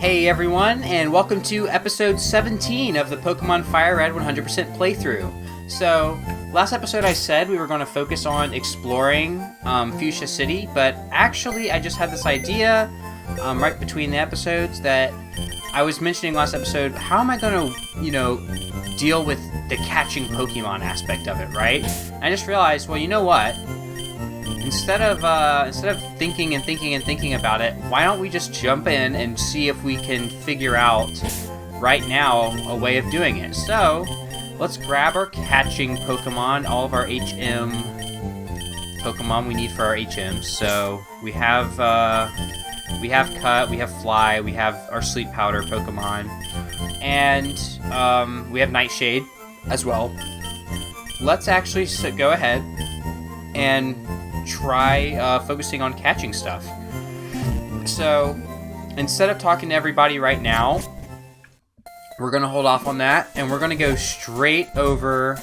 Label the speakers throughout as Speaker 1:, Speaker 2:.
Speaker 1: Hey everyone, and welcome to episode 17 of the Pokémon FireRed 100% playthrough. So, last episode I said we were going to focus on exploring Fuchsia City, but actually I just had this idea right between the episodes that I was mentioning last episode, how am I going to, deal with the catching Pokemon aspect of it, right? And I just realized, well, you know what? Instead of thinking about it, why don't we just jump in and see if we can figure out right now a way of doing it? So, let's grab our catching Pokemon, all of our HM Pokemon we need for our HMs. So, we have Cut, we have Fly, we have our Sleep Powder Pokemon, and we have Nightshade as well. Let's actually go ahead and try focusing on catching stuff. So, instead of talking to everybody right now, we're going to hold off on that, and we're going to go straight over...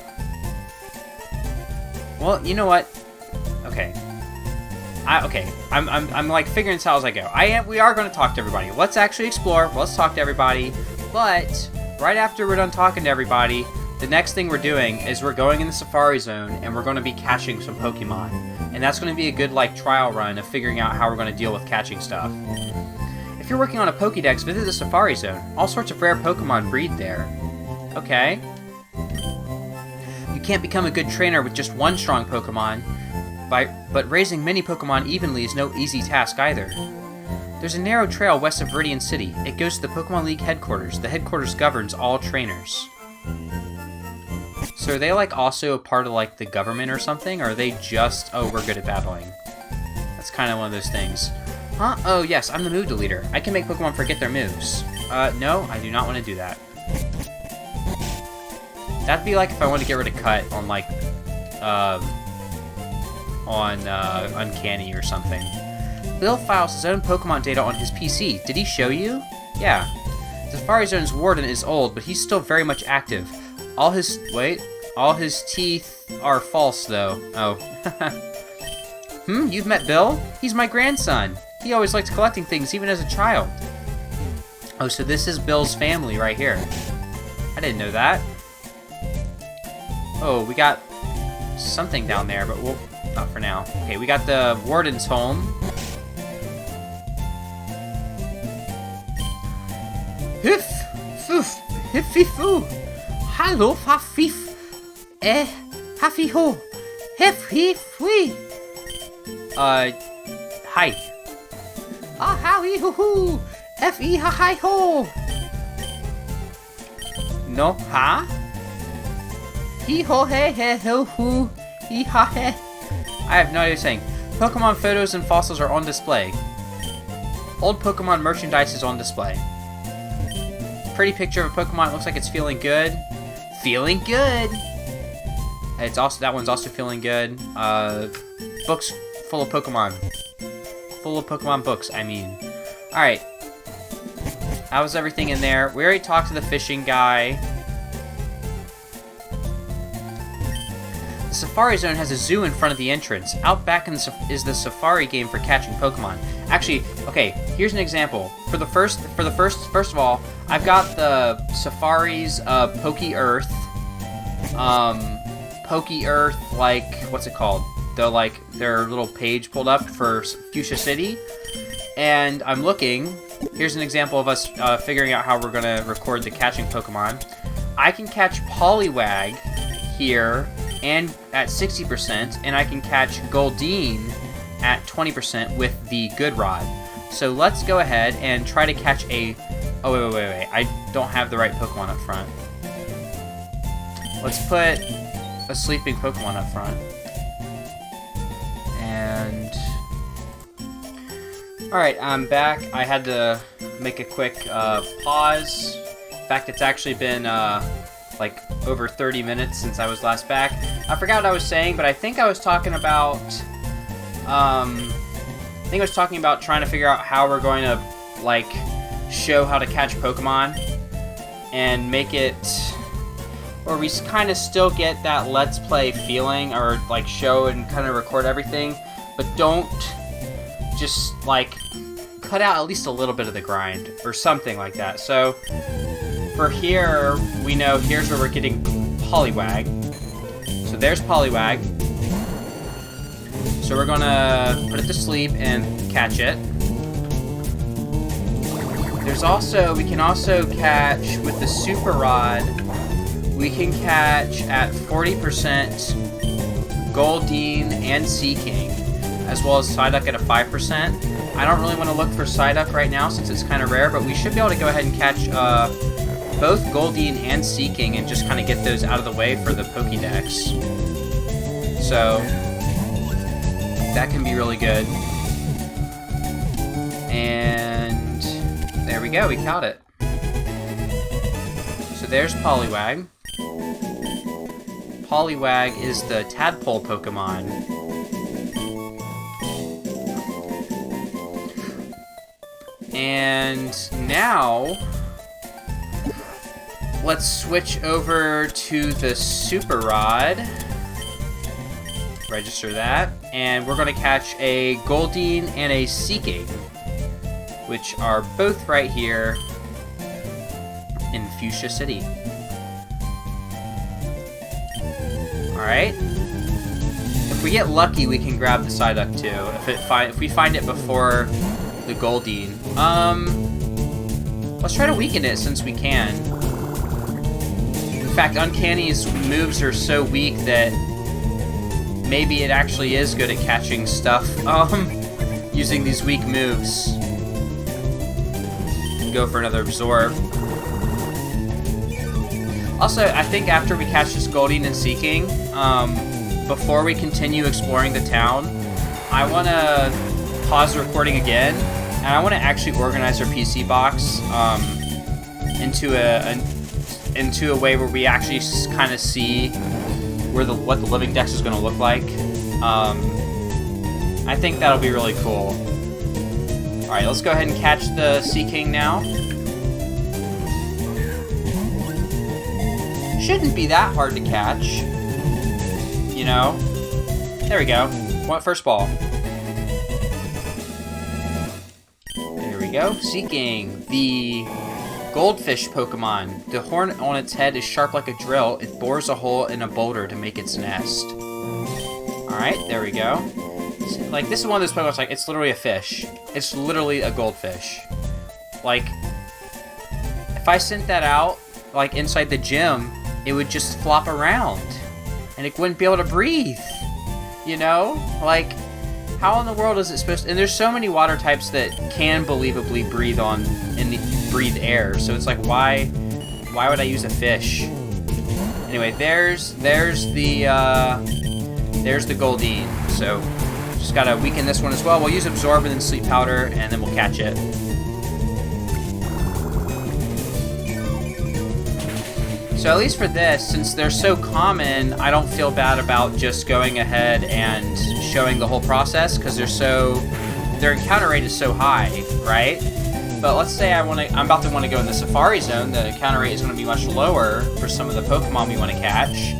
Speaker 1: Well, you know what? Okay. I'm like figuring this out as I go. We are going to talk to everybody. Let's actually explore. Let's talk to everybody. But, right after we're done talking to everybody, the next thing we're doing is we're going in the Safari Zone, and we're going to be catching some Pokemon. And that's going to be a good, trial run of figuring out how we're going to deal with catching stuff. If you're working on a Pokédex, visit the Safari Zone. All sorts of rare Pokemon breed there. Okay. You can't become a good trainer with just one strong Pokemon, but raising many Pokemon evenly is no easy task either. There's a narrow trail west of Viridian City. It goes to the Pokemon League headquarters. The headquarters governs all trainers. So are they, also a part of, the government or something? Or are they just, oh, we're good at battling? That's kind of one of those things. Huh? Oh, yes, I'm the move deleter. I can make Pokemon forget their moves. No, I do not want to do that. That'd be like if I wanted to get rid of Cut on, Uncanny or something. Bill files his own Pokemon data on his PC. Did he show you? Yeah. The Safari Zone's warden is old, but he's still very much active. All his teeth are false, though. Oh. You've met Bill? He's my grandson. He always liked collecting things, even as a child. Oh, so this is Bill's family right here. I didn't know that. Oh, we got something down there, but we'll... not for now. Okay, we got the warden's home. Hiff! Foof! Hiffy foo! Hallo, Fafif! Haffy ho! Hiffy fwee! Hi. Ah, howie hoo hoo! F-E ha hi ho! No, ha? He ho he he ho hoo! He ha he! I have no idea what you're saying. Pokemon photos and fossils are on display. Old Pokemon merchandise is on display. Pretty picture of a Pokemon. It looks like it's feeling good. Feeling good! It's also, that one's also feeling good. Books full of Pokemon. Full of Pokemon books, I mean. Alright. How was everything in there? We already talked to the fishing guy. The Safari Zone has a zoo in front of the entrance. Out back is the Safari game for catching Pokemon. Actually, okay, here's an example. First of all, I've got the Safari's Poke Earth, what's it called? Their little page pulled up for Fuchsia City, and I'm looking. Here's an example of us figuring out how we're gonna record the catching Pokemon. I can catch Poliwag here and at 60%, and I can catch Goldeen at 20% with the Good Rod. So let's go ahead and try to catch a... Oh, wait. I don't have the right Pokemon up front. Let's put a sleeping Pokemon up front. And... Alright, I'm back. I had to make a quick pause. In fact, it's actually been... over 30 minutes since I was last back. I forgot what I was saying, but I think I was talking about... trying to figure out how we're going to, show how to catch Pokemon. And make it... Or we kind of still get that Let's Play feeling, or, show and kind of record everything. But don't just, cut out at least a little bit of the grind, or something like that. So, for here, we know here's where we're getting Poliwag. So there's Poliwag. So we're gonna put it to sleep and catch it. There's also, we can also catch with the Super Rod, we can catch at 40% Goldeen and Sea King, as well as Psyduck at a 5%. I don't really want to look for Psyduck right now since it's kind of rare, but we should be able to go ahead and catch both Goldeen and Sea King and just kind of get those out of the way for the Pokédex. So that can be really good. And there we go, we caught it. So there's Poliwag. Poliwag is the tadpole Pokemon. And now, let's switch over to the Super Rod. Register that. And we're going to catch a Goldeen and a Sea King, which are both right here in Fuchsia City. Alright. If we get lucky, we can grab the Psyduck too. If we find it before the Goldeen. Let's try to weaken it since we can. In fact, Uncanny's moves are so weak that maybe it actually is good at catching stuff using these weak moves. Go for another Absorb. Also, I think after we catch this Goldeen and Sea King, before we continue exploring the town, I want to pause the recording again, and I want to actually organize our PC box into a way where we actually kind of see what the living dex is going to look like. I think that'll be really cool. Alright, let's go ahead and catch the Sea King now. Shouldn't be that hard to catch. You know? There we go. First ball. There we go. Sea King, the goldfish Pokemon. The horn on its head is sharp like a drill. It bores a hole in a boulder to make its nest. Alright, there we go. Like, this is one of those Pokemon, like, it's literally a fish. It's literally a goldfish. Like, if I sent that out, like, inside the gym, it would just flop around. And it wouldn't be able to breathe. You know? Like, how in the world is it supposed to... And there's so many water types that can believably breathe breathe air. So it's like, why would I use a fish? Anyway, there's the Goldeen. So just gotta weaken this one as well. We'll use Absorb and then Sleep Powder, and then we'll catch it. So at least for this, since they're so common, I don't feel bad about just going ahead and showing the whole process, because their encounter rate is so high, right? But let's say I'm about to want to go in the Safari Zone. The encounter rate is going to be much lower for some of the Pokemon we want to catch.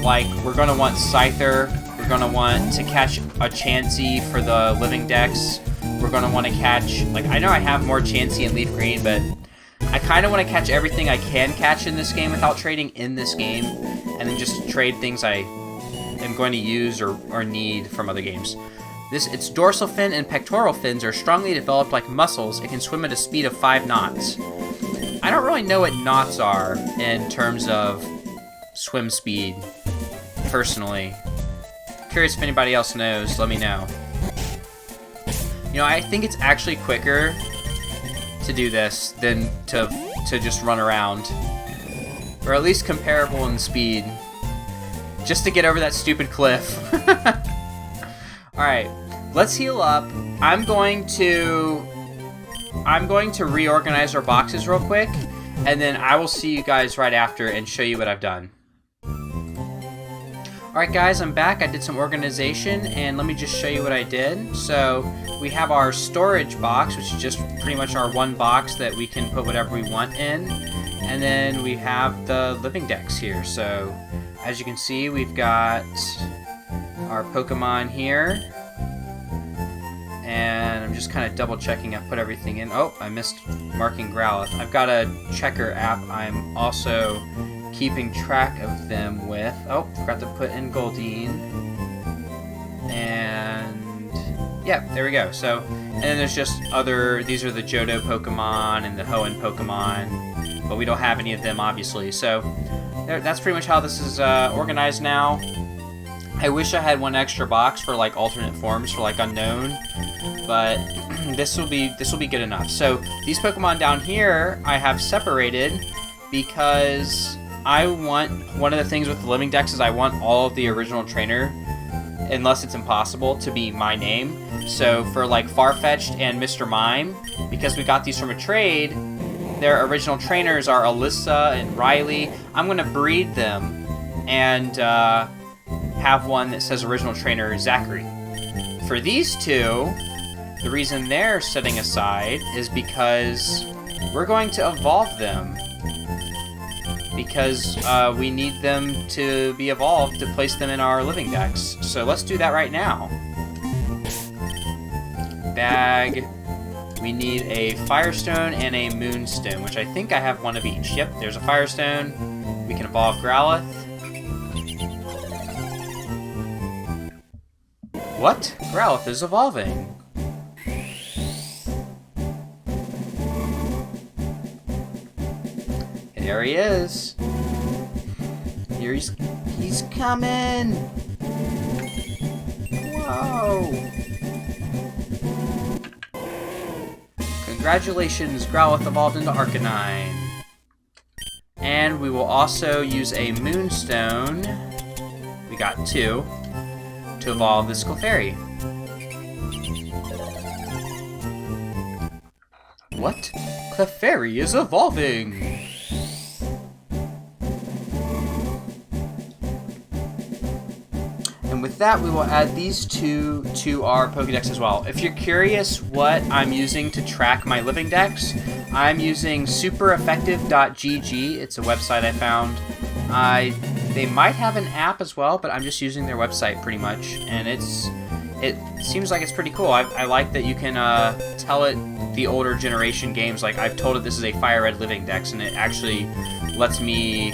Speaker 1: Like, we're going to want Scyther. We're going to want to catch a Chansey for the Living Dex. We're going to want to catch... Like, I know I have more Chansey and Leaf Green, but I kind of want to catch everything I can catch in this game without trading in this game, and then just trade things I am going to use or need from other games. Its dorsal fin and pectoral fins are strongly developed like muscles. It can swim at a speed of 5 knots. I don't really know what knots are in terms of swim speed, personally. Curious if anybody else knows, let me know. You know, I think it's actually quicker to do this than to just run around. Or at least comparable in speed. Just to get over that stupid cliff. Alright, let's heal up. I'm going to reorganize our boxes real quick, and then I will see you guys right after and show you what I've done. Alright guys, I'm back. I did some organization, and let me just show you what I did. So, we have our storage box, which is just pretty much our one box that we can put whatever we want in. And then we have the living dex here. So, as you can see, we've got our Pokemon here. And I'm just kind of double checking I put everything in. Oh, I missed marking Growlithe. I've got a checker app I'm also keeping track of them with. Oh, forgot to put in Goldeen. And yeah, there we go. So, and then there's just these are the Johto Pokemon and the Hoenn Pokemon, but we don't have any of them, obviously. So that's pretty much how this is organized now. I wish I had one extra box for like alternate forms for like unknown, but this will be good enough. So these Pokemon down here I have separated because I want, one of the things with the living dex is I want all of the original trainer, unless it's impossible, to be my name. So for like Farfetch'd and Mr. Mime, because we got these from a trade, their original trainers are Alyssa and Riley. I'm going to breed them and have one that says original trainer Zachary. For these two, the reason they're setting aside is because we're going to evolve them. Because we need them to be evolved to place them in our living dex. So let's do that right now. Bag. We need a Firestone and a Moonstone, which I think I have one of each. Yep, there's a Firestone. We can evolve Growlithe. What? Growlithe is evolving. There he is. Here he's coming. Whoa. Congratulations, Growlithe evolved into Arcanine. And we will also use a Moonstone. We got 2 to evolve this Clefairy. What? Clefairy is evolving! And with that, we will add these two to our Pokédex as well. If you're curious what I'm using to track my living dex, I'm using supereffective.gg. It's a website I found. They might have an app as well, but I'm just using their website pretty much, and it seems like it's pretty cool. I like that you can tell it the older generation games. Like, I've told it this is a FireRed living dex, and it actually lets me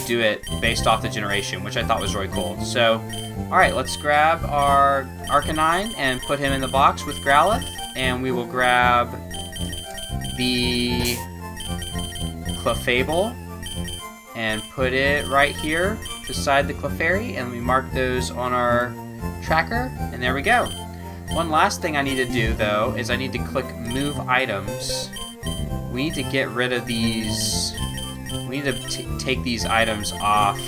Speaker 1: do it based off the generation, which I thought was really cool. So, alright, let's grab our Arcanine and put him in the box with Growlithe, and we will grab the Clefable and put it right here beside the Clefairy, and we mark those on our tracker, and there we go. One last thing I need to do, though, is I need to click Move Items. We need to get rid of these. We need to take these items off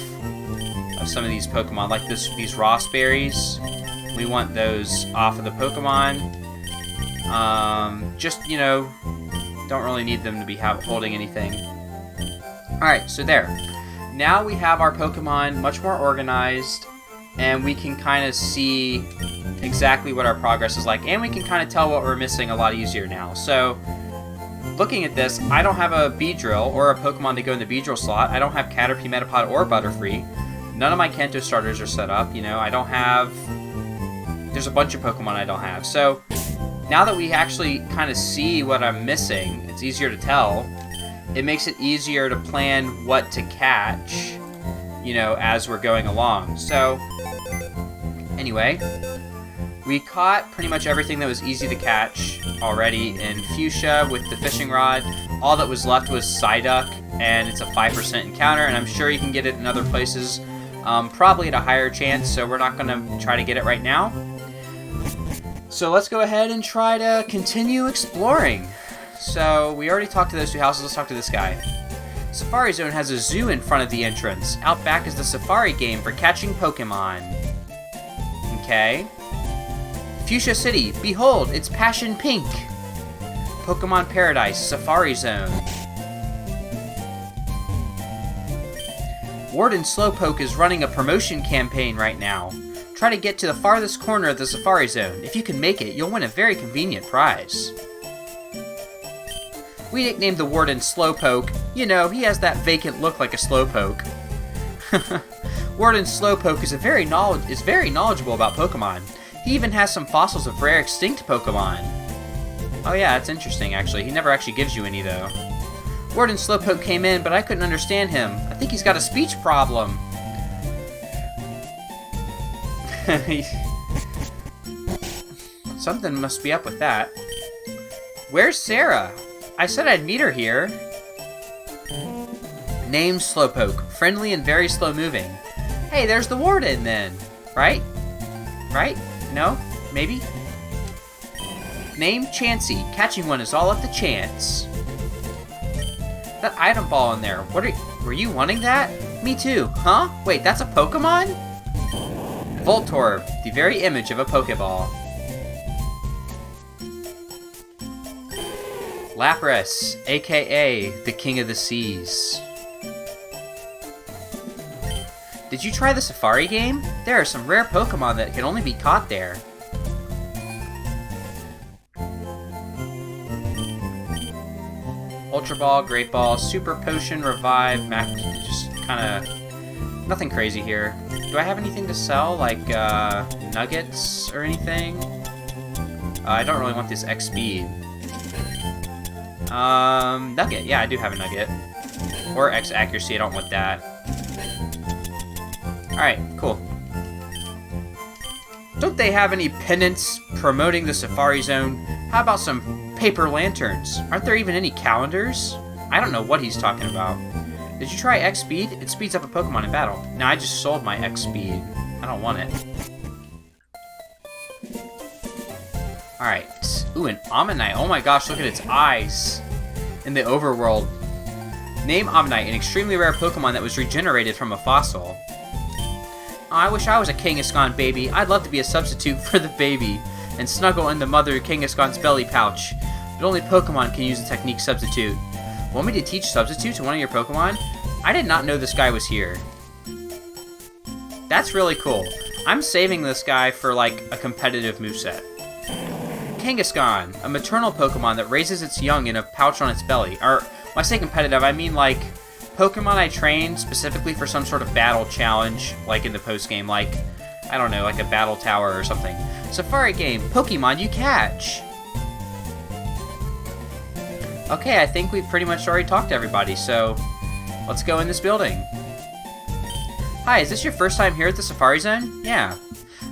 Speaker 1: of some of these Pokemon, like these Ross berries. We want those off of the Pokemon. Just, you know, don't really need them to be holding anything. Alright, so there. Now we have our Pokemon much more organized, and we can kind of see exactly what our progress is like, and we can kind of tell what we're missing a lot easier now. So, looking at this, I don't have a Beedrill or a Pokemon to go in the Beedrill slot. I don't have Caterpie, Metapod, or Butterfree. None of my Kanto starters are set up. You know, I don't have... There's a bunch of Pokemon I don't have. So, now that we actually kind of see what I'm missing, it's easier to tell. It makes it easier to plan what to catch, you know, as we're going along. So, anyway, we caught pretty much everything that was easy to catch already in Fuchsia with the fishing rod. All that was left was Psyduck, and it's a 5% encounter, and I'm sure you can get it in other places, probably at a higher chance, so we're not going to try to get it right now. So let's go ahead and try to continue exploring. So, we already talked to those 2 houses, let's talk to this guy. Safari Zone has a zoo in front of the entrance. Out back is the Safari game for catching Pokemon. Okay. Fuchsia City, behold, it's Passion Pink. Pokemon Paradise, Safari Zone. Warden Slowpoke is running a promotion campaign right now. Try to get to the farthest corner of the Safari Zone. If you can make it, you'll win a very convenient prize. We nicknamed the Warden Slowpoke. You know, he has that vacant look like a Slowpoke. Warden Slowpoke is very knowledgeable about Pokemon. He even has some fossils of rare extinct Pokemon. Oh yeah, that's interesting actually. He never actually gives you any though. Warden Slowpoke came in, but I couldn't understand him. I think he's got a speech problem. Something must be up with that. Where's Sarah? I said I'd meet her here. Name Slowpoke. Friendly and very slow moving. Hey, there's the Warden then. Right? Right? No? Maybe? Name Chansey. Catching one is all up to chance. That item ball in there. Were you wanting that? Me too. Huh? Wait, that's a Pokemon? Voltorb, the very image of a Pokeball. Lapras, aka the King of the Seas. Did you try the Safari game? There are some rare Pokemon that can only be caught there. Ultra Ball, Great Ball, Super Potion, Revive, Max, just kind of nothing crazy here. Do I have anything to sell, like nuggets or anything? I don't really want this X speed. Nugget, yeah, I do have a nugget. Or X accuracy, I don't want that. Alright, cool. Don't they have any pennants promoting the Safari Zone? How about some paper lanterns? Aren't there even any calendars? I don't know what he's talking about. Did you try X Speed? It speeds up a Pokemon in battle. No, I just sold my X Speed. I don't want it. Alright. Ooh, an Ammonite. Oh my gosh, look at its eyes. In the overworld. Name Ammonite, an extremely rare Pokemon that was regenerated from a fossil. Oh, I wish I was a Kangaskhan baby. I'd love to be a substitute for the baby and snuggle in the mother Kangaskhan's belly pouch. But only Pokemon can use the technique substitute. Want me to teach substitute to one of your Pokemon? I did not know this guy was here. That's really cool. I'm saving this guy for, like, a competitive moveset. Kangaskhan, a maternal Pokemon that raises its young in a pouch on its belly. Or, when I say competitive, I mean, like, Pokemon I trained specifically for some sort of battle challenge, like in the post-game, like, I don't know, like a battle tower or something. Safari game, Pokemon you catch. Okay, I think we've pretty much already talked to everybody, so let's go in this building. Hi, is this your first time here at the Safari Zone? Yeah.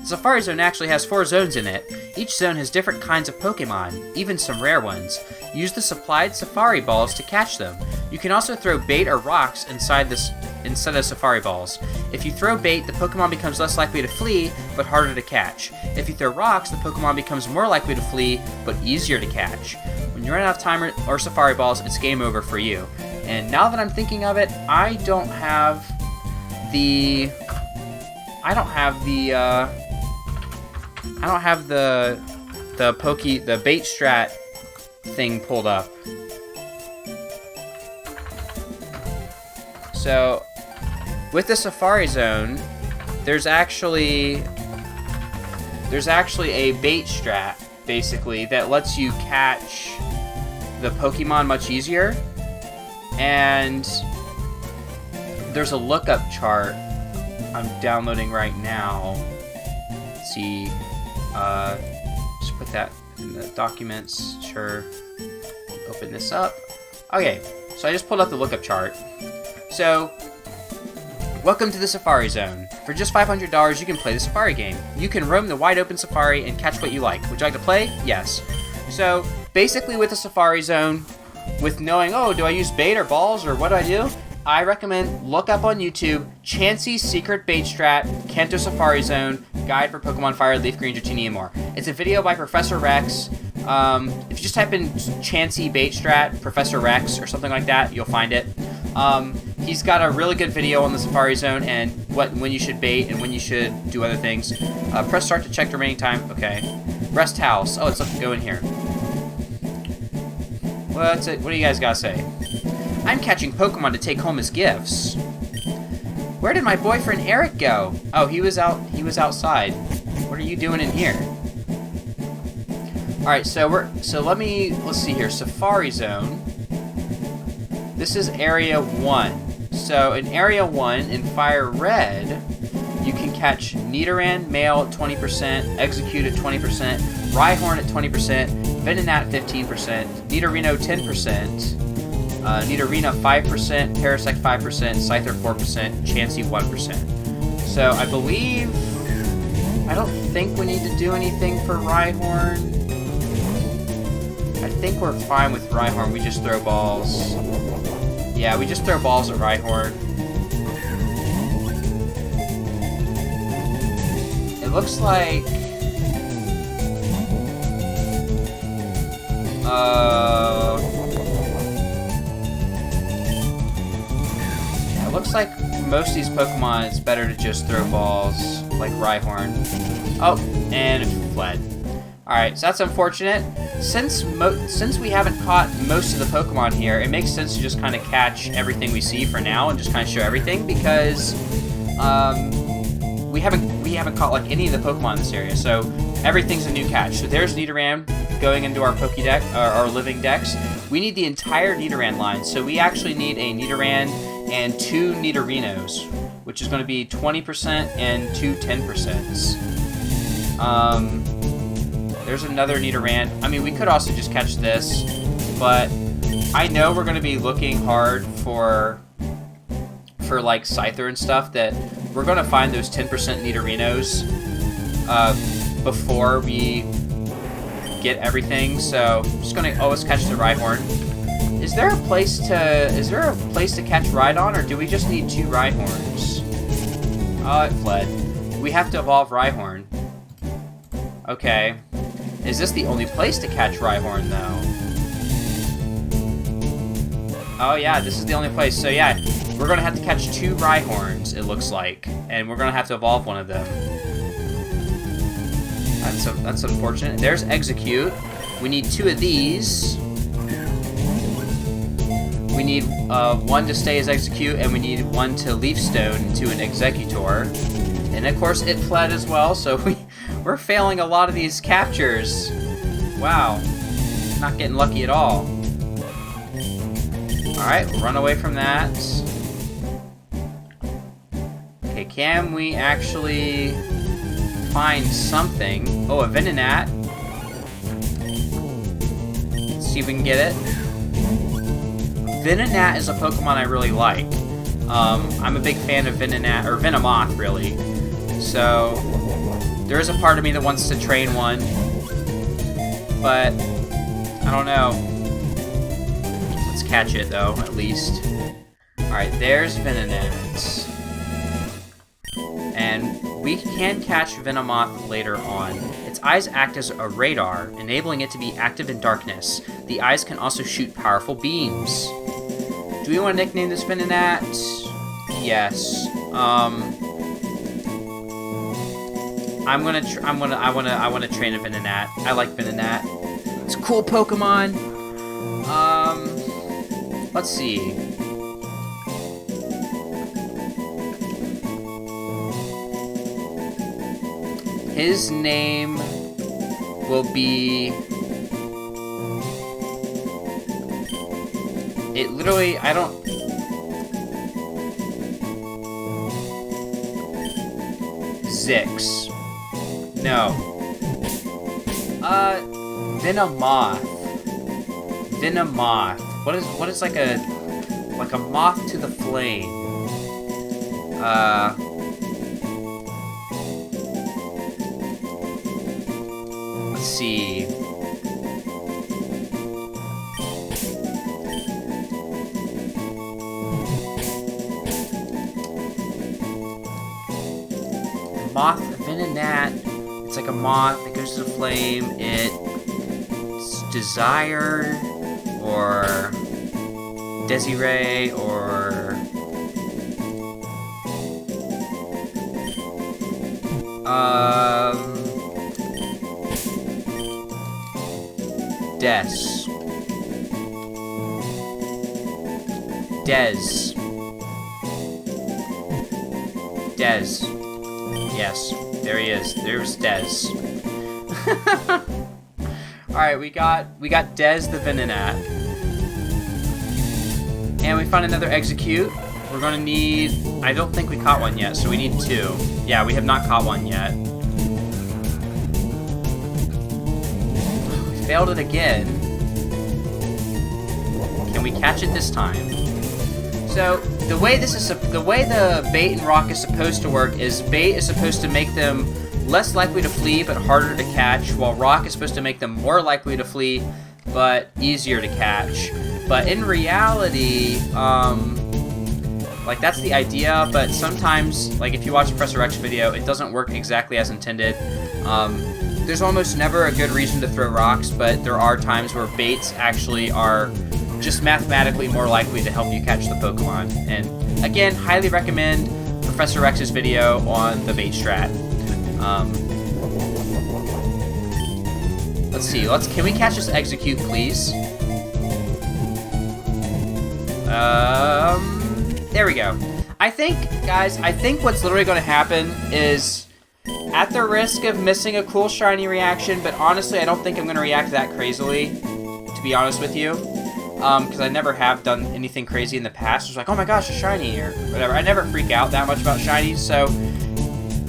Speaker 1: The Safari Zone actually has 4 zones in it. Each zone has different kinds of Pokemon, even some rare ones. Use the supplied Safari Balls to catch them. You can also throw bait or rocks inside of Safari Balls. If you throw bait, the Pokemon becomes less likely to flee, but harder to catch. If you throw rocks, the Pokemon becomes more likely to flee, but easier to catch. When you run out of time or Safari Balls, it's game over for you. And now that I'm thinking of it, I don't have the bait strat thing pulled up. So, with the Safari Zone, there's actually a bait strat, basically, that lets you catch the Pokemon much easier. And there's a lookup chart I'm downloading right now. Let's see. Just put that in the documents. Sure. Open this up. Okay, so I just pulled up the lookup chart. So, welcome to the Safari Zone. For just $500, you can play the Safari game. You can roam the wide open Safari and catch what you like. Would you like to play? Yes. So, basically with the Safari Zone, with knowing, oh, do I use bait or balls or what do I do? I recommend look up on YouTube Chansey's Secret Bait Strat, Kanto Safari Zone, Guide for Pokemon FireRed, Leaf Green, Dratini, and more. It's a video by Professor Rex. If you just type in Chansey Bait Strat, Professor Rex, or something like that, you'll find it. He's got a really good video on the Safari Zone and when you should bait and when you should do other things. Press start to check the remaining time. Okay. Rest house. Oh, let's go in here. What do you guys gotta say? I'm catching Pokemon to take home as gifts. Where did my boyfriend Eric go? Oh, he was outside. What are you doing in here? All right, let's see here. Safari Zone. This is Area 1. So in Area 1 in FireRed, you can catch Nidoran male at 20%, Execute at 20%, Rhyhorn at 20%, Venonat at 15%, Nidorino 10%, Nidorina 5%, Parasect 5%, Scyther 4%, Chansey 1%. So I believe... I don't think we need to do anything for Rhyhorn. I think we're fine with Rhyhorn. We just throw balls. Yeah, we just throw balls at Rhyhorn. It looks like... yeah, it looks like most of these Pokemon, it's better to just throw balls, like Rhyhorn. Oh, and it fled. Alright, so that's unfortunate. Since we haven't caught most of the Pokemon here, it makes sense to just kind of catch everything we see for now and just kind of show everything, because we haven't caught like any of the Pokemon in this area, so everything's a new catch. So there's Nidoran going into our Pokédex, our living dex. We need the entire Nidoran line, so we actually need a Nidoran and 2 Nidorinos, which is going to be 20% and 2 10%. There's another Nidoran. I mean, we could also just catch this, but I know we're going to be looking hard for like Scyther and stuff, that we're going to find those 10% Nidorinos before we get everything. So I'm just going to always catch the Rhyhorn. Is there a place to catch Rhydon, or do we just need 2 Rhyhorns? Oh, it fled. We have to evolve Rhyhorn. Okay. Is this the only place to catch Rhyhorn, though? Oh yeah, this is the only place. So yeah, we're gonna have to catch 2 Rhyhorns, it looks like, and we're gonna have to evolve one of them. That's unfortunate. There's Execute. We need 2 of these. We need 1 to stay as Execute, and we need 1 to Leaf Stone into an Executor. And of course, it fled as well, so we're failing a lot of these captures. Wow. Not getting lucky at all. Alright, run away from that. Okay, can we actually find something? Oh, a Venonat. Let's see if we can get it. Venonat is a Pokemon I really like. I'm a big fan of Venonat, or Venomoth, really. So, there is a part of me that wants to train one, but I don't know. Let's catch it, though, at least. Alright, there's Venonat. And we can catch Venomoth later on. Its eyes act as a radar, enabling it to be active in darkness. The eyes can also shoot powerful beams. Do we want to nickname this Venonat? Yes. I want to train a Venonat. I like Venonat. It's a cool Pokemon. Let's see. His name will be... It literally, I don't... Zix. No. Venomoth. Venomoth. What is like a moth to the flame? Let's see. Moth, Venonat. It's like a moth that goes to the flame. It's Desire, or Desiree, or Des. Yes, there he is. There's Des. Alright, we got Des the Venonat. And we found another Execute. we're gonna need... I don't think we caught one yet, so we need 2. Yeah, we have not caught one yet. We failed it again. Can we catch it this time? So, the way the bait and rock is supposed to work is bait is supposed to make them less likely to flee but harder to catch, while rock is supposed to make them more likely to flee but easier to catch. But in reality, like, that's the idea, but sometimes, like, if you watch a Professor X video, it doesn't work exactly as intended. There's almost never a good reason to throw rocks, but there are times where baits actually are just mathematically more likely to help you catch the Pokemon. And again, highly recommend Professor X's video on the bait strat. Let's see. Can we catch this Execute, please? There we go. I think, guys, what's literally going to happen is, at the risk of missing a cool shiny reaction, but honestly, I don't think I'm going to react that crazily, to be honest with you. Because I never have done anything crazy in the past. It's like, oh my gosh, a shiny, or whatever. I never freak out that much about shinies, so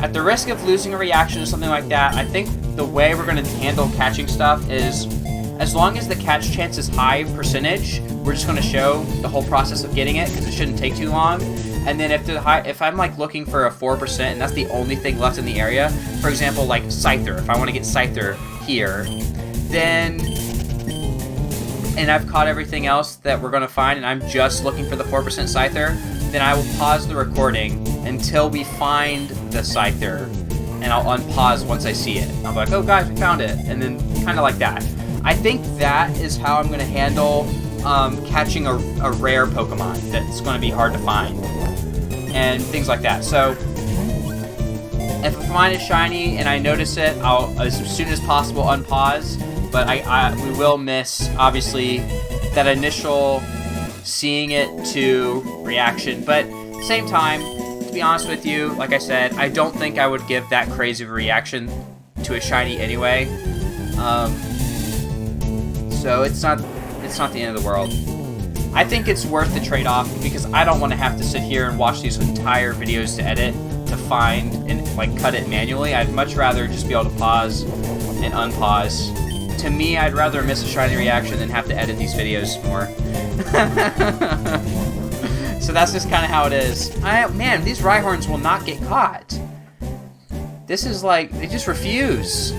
Speaker 1: at the risk of losing a reaction or something like that, I think the way we're going to handle catching stuff is, as long as the catch chance is high percentage, we're just going to show the whole process of getting it, because it shouldn't take too long. And then if I'm like looking for a 4% and that's the only thing left in the area, for example, like Scyther, if I want to get Scyther here, then... and I've caught everything else that we're going to find, and I'm just looking for the 4% Scyther, then I will pause the recording until we find the Scyther, and I'll unpause once I see it. I'll be like, oh guys, we found it, and then kind of like that. I think that is how I'm going to handle catching a rare Pokemon that's going to be hard to find, and things like that. So, if a Pokemon is shiny and I notice it, I'll, as soon as possible, unpause. But we will miss, obviously, that initial seeing it to reaction. But same time, to be honest with you, like I said, I don't think I would give that crazy of a reaction to a shiny anyway. So it's not the end of the world. I think it's worth the trade-off, because I don't want to have to sit here and watch these entire videos to edit, to find and like cut it manually. I'd much rather just be able to pause and unpause. To me, I'd rather miss a shiny reaction than have to edit these videos more. So that's just kind of how it is. Man, these Rhyhorns will not get caught. This is like, they just refuse.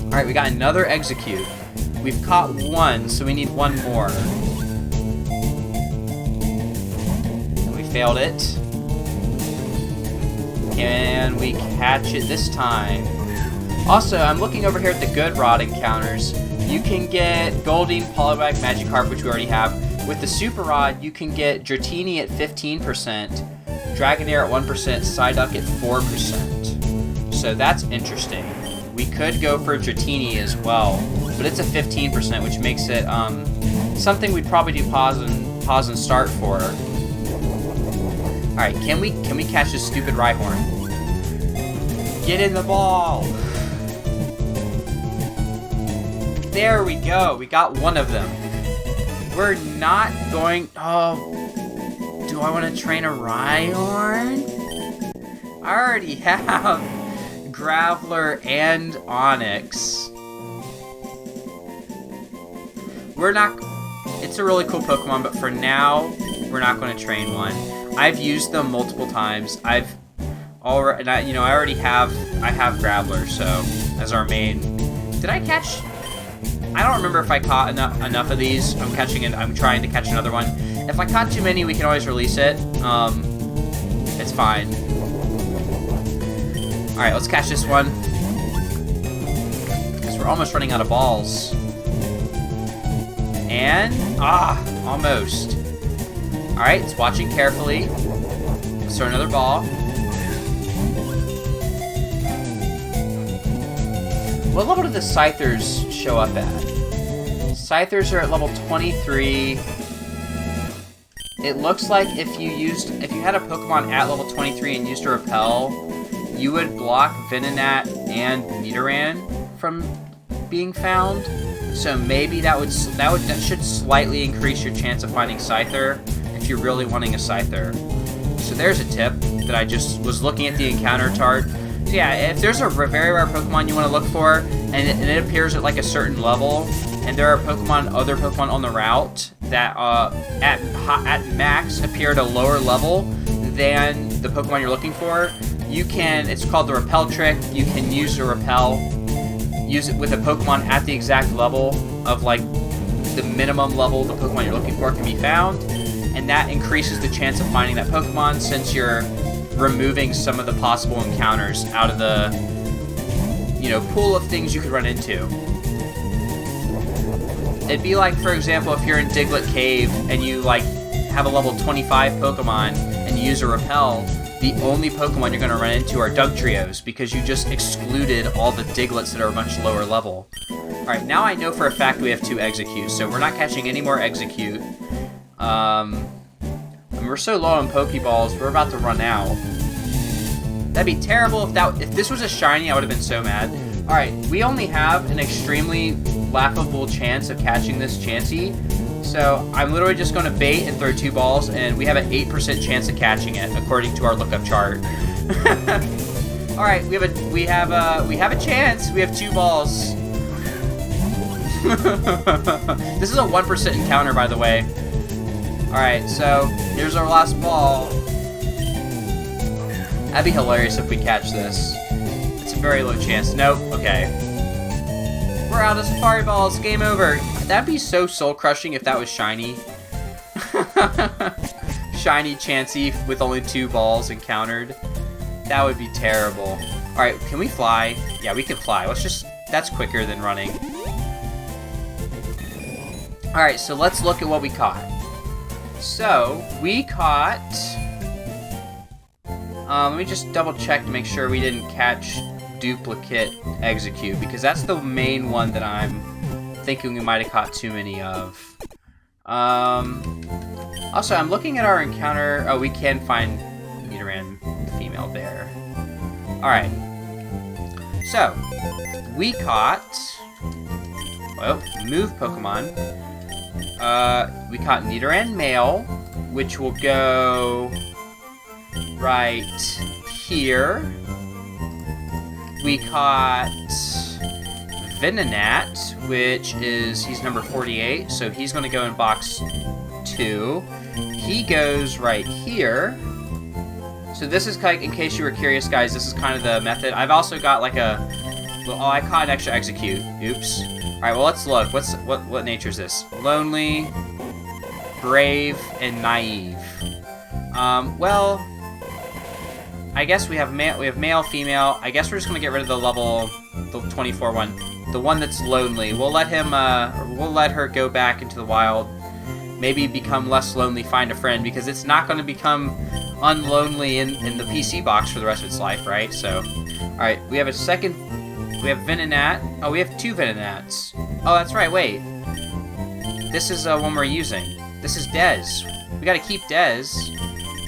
Speaker 1: Alright, we got another Execute. We've caught one, so we need one more. And we failed it. Can we catch it this time? Also, I'm looking over here at the good rod encounters. You can get Goldeen, Poliwag, Magikarp, which we already have. With the Super Rod, you can get Dratini at 15%, Dragonair at 1%, Psyduck at 4%. So that's interesting. We could go for Dratini as well, but it's a 15%, which makes it something we'd probably do pause and start for. All right, can we catch this stupid Rhyhorn? Get in the ball! There we go. We got one of them. We're not going... Oh, do I want to train a Rhyhorn? I already have Graveler and Onix. We're not... It's a really cool Pokemon, but for now, we're not going to train one. I've used them multiple times. I already have... I have Graveler, so, as our main... Did I catch... I don't remember if I caught enough of these. I'm trying to catch another one. If I caught too many, we can always release it. It's fine. Alright, let's catch this one. Because we're almost running out of balls. And... almost. Alright, it's watching carefully. Let's throw another ball. What level do the Scythers show up at? Scythers are at level 23. It looks like if you had a Pokemon at level 23 and used a Repel, you would block Venonat and Nidoran from being found. So maybe that should slightly increase your chance of finding Scyther if you're really wanting a Scyther. So there's a tip that I just was looking at the encounter chart. So yeah, if there's a very rare Pokemon you want to look for, and it appears at like a certain level, and there are other Pokemon on the route that at max appear at a lower level than the Pokemon you're looking for, it's called the Repel trick. You can use the Repel, use it with a Pokemon at the exact level of like the minimum level the Pokemon you're looking for can be found, and that increases the chance of finding that Pokemon since you're removing some of the possible encounters out of the, pool of things you could run into. It'd be like, for example, if you're in Diglett Cave and you like have a level 25 Pokemon and you use a Repel, the only Pokemon you're going to run into are Dugtrios because you just excluded all the Diglets that are much lower level. Alright, now I know for a fact we have 2 Executes, so we're not catching any more Execute. And we're so low on Pokeballs, we're about to run out. That'd be terrible if this was a shiny, I would have been so mad. Alright, we only have an extremely laughable chance of catching this Chansey. So I'm literally just going to bait and throw 2 balls, and we have an 8% chance of catching it, according to our lookup chart. Alright, we have a chance. We have 2 balls. This is a 1% encounter, by the way. Alright, so here's our last ball. That'd be hilarious if we catch this. It's a very low chance. Nope, okay. We're out of Safari Balls. Game over. That'd be so soul-crushing if that was shiny. Shiny Chansey with only 2 balls encountered. That would be terrible. Alright, can we fly? Yeah, we can fly. That's quicker than running. Alright, so let's look at what we caught. So, we caught... let me just double check to make sure we didn't catch Duplicate Execute, because that's the main one that I'm thinking we might have caught too many of. Also, I'm looking at our encounter. Oh, we can find Nidoran female there. Alright. So, we caught... Well, move Pokemon. We caught Nidoran male, which will go right here. We caught Venonat, which he's number 48, so he's going to go in box 2. He goes right here. So this is like, in case you were curious, guys, this is kind of the method. I've also got like I caught an extra Execute. Oops. Alright, well, let's look. What nature is this? Lonely, brave, and naive. Well, I guess we have male, female. I guess we're just gonna get rid of the 24 one, the one that's lonely. We'll let her go back into the wild. Maybe become less lonely, find a friend, because it's not gonna become unlonely in the PC box for the rest of its life, right? So, all right, we have a second. We have Venonat. Oh, we have 2 Venonats. Oh, that's right. Wait, this is one we're using. This is Dez. We gotta keep Dez.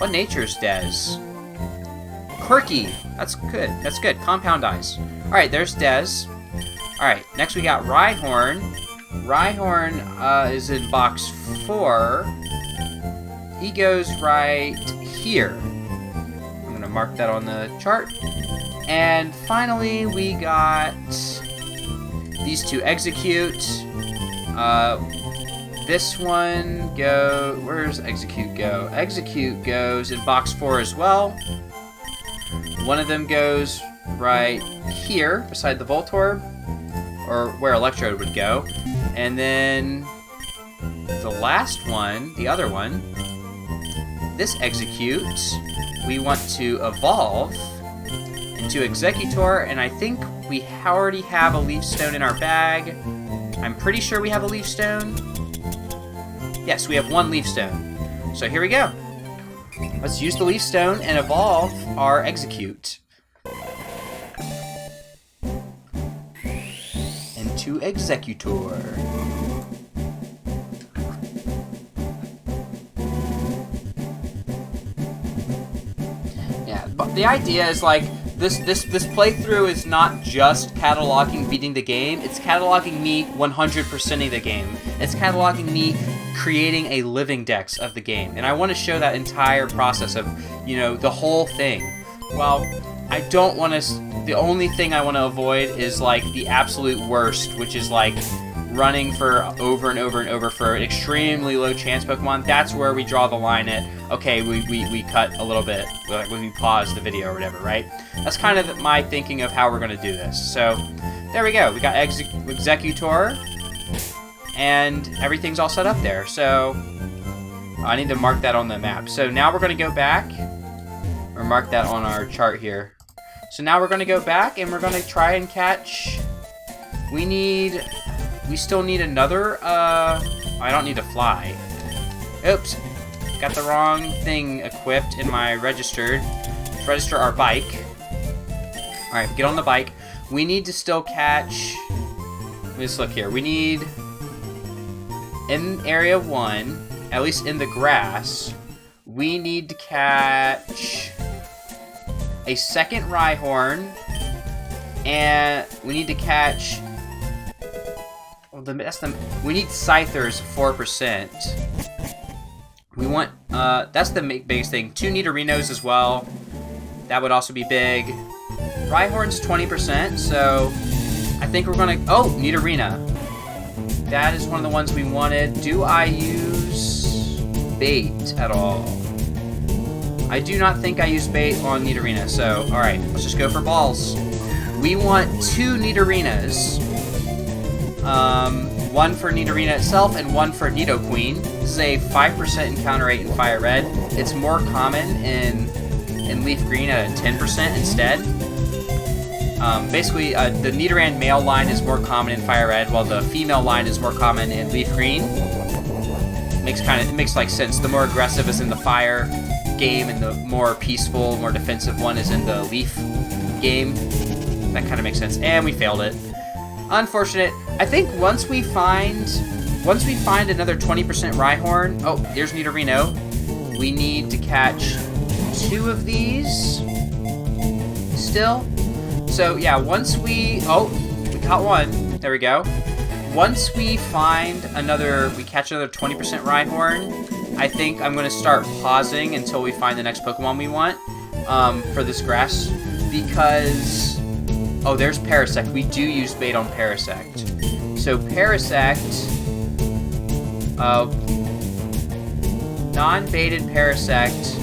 Speaker 1: What nature is Dez? Quirky. That's good. That's good. Compound Eyes. Alright, there's Dez. Alright, next we got Rhyhorn. Rhyhorn is in box 4. He goes right here. I'm going to mark that on the chart. And finally, we got these 2 Execute. This one where's Execute go? Execute goes in box 4 as well. One of them goes right here, beside the Voltorb, or where Electrode would go. And then the last one, the other one, this Execute, we want to evolve into Executor, and I think we already have a Leaf Stone in our bag. I'm pretty sure we have a Leaf Stone. Yes, we have 1 Leaf Stone. So here we go. Let's use the Leaf Stone and evolve our Execute into Executor. Yeah, but the idea is like this playthrough is not just cataloging beating the game. It's cataloging me 100%ing the game. It's cataloging me creating a living dex of the game, and I want to show that entire process of, you know, the whole thing. Well, I don't want to. The only thing I want to avoid is like the absolute worst, which is like running for over and over and over for an extremely low chance Pokemon. That's where we draw the line at, okay, we cut a little bit, like when we pause the video or whatever, right? That's kind of my thinking of how we're going to do this. So, there we go. We got Executor, and everything's all set up there. So, I need to mark that on the map. So now we're going to go back, or mark that on our chart here. So now we're going to go back, and we're going to try and catch, we still need another, I don't need to fly. Oops, got the wrong thing equipped in my registered. Let's register our bike. Alright, get on the bike. We need to still catch, let me just look here. We need, in Area 1, at least in the grass, we need to catch a second Rhyhorn, and we need to catch, we need Scythers 4%. We want, that's the biggest thing. 2 Nidorinos as well. That would also be big. Rhyhorn's 20%, so I think we're gonna, oh, Nidorina. That is one of the ones we wanted. Do I use bait at all? I do not think I use bait on Nidorina, so, alright, let's just go for balls. We want 2 Nidorinas. One for Nidorina itself and one for Nidoqueen. This is a 5% encounter rate in FireRed. It's more common in Leaf Green at a 10% instead. Basically, the Nidoran male line is more common in FireRed, while the female line is more common in Leaf Green. It makes like sense. The more aggressive is in the Fire game, and the more peaceful, more defensive one is in the Leaf game. That kind of makes sense. And we failed it. Unfortunate. I think once we find another 20% Rhyhorn, oh, here's Nidorino. We need to catch 2 of these still. So yeah, once we caught one. There we go. Once we find we catch another 20% Rhyhorn, I think I'm going to start pausing until we find the next Pokemon we want for this grass, because oh, there's Parasect. We do use bait on Parasect. So Parasect, non-baited Parasect,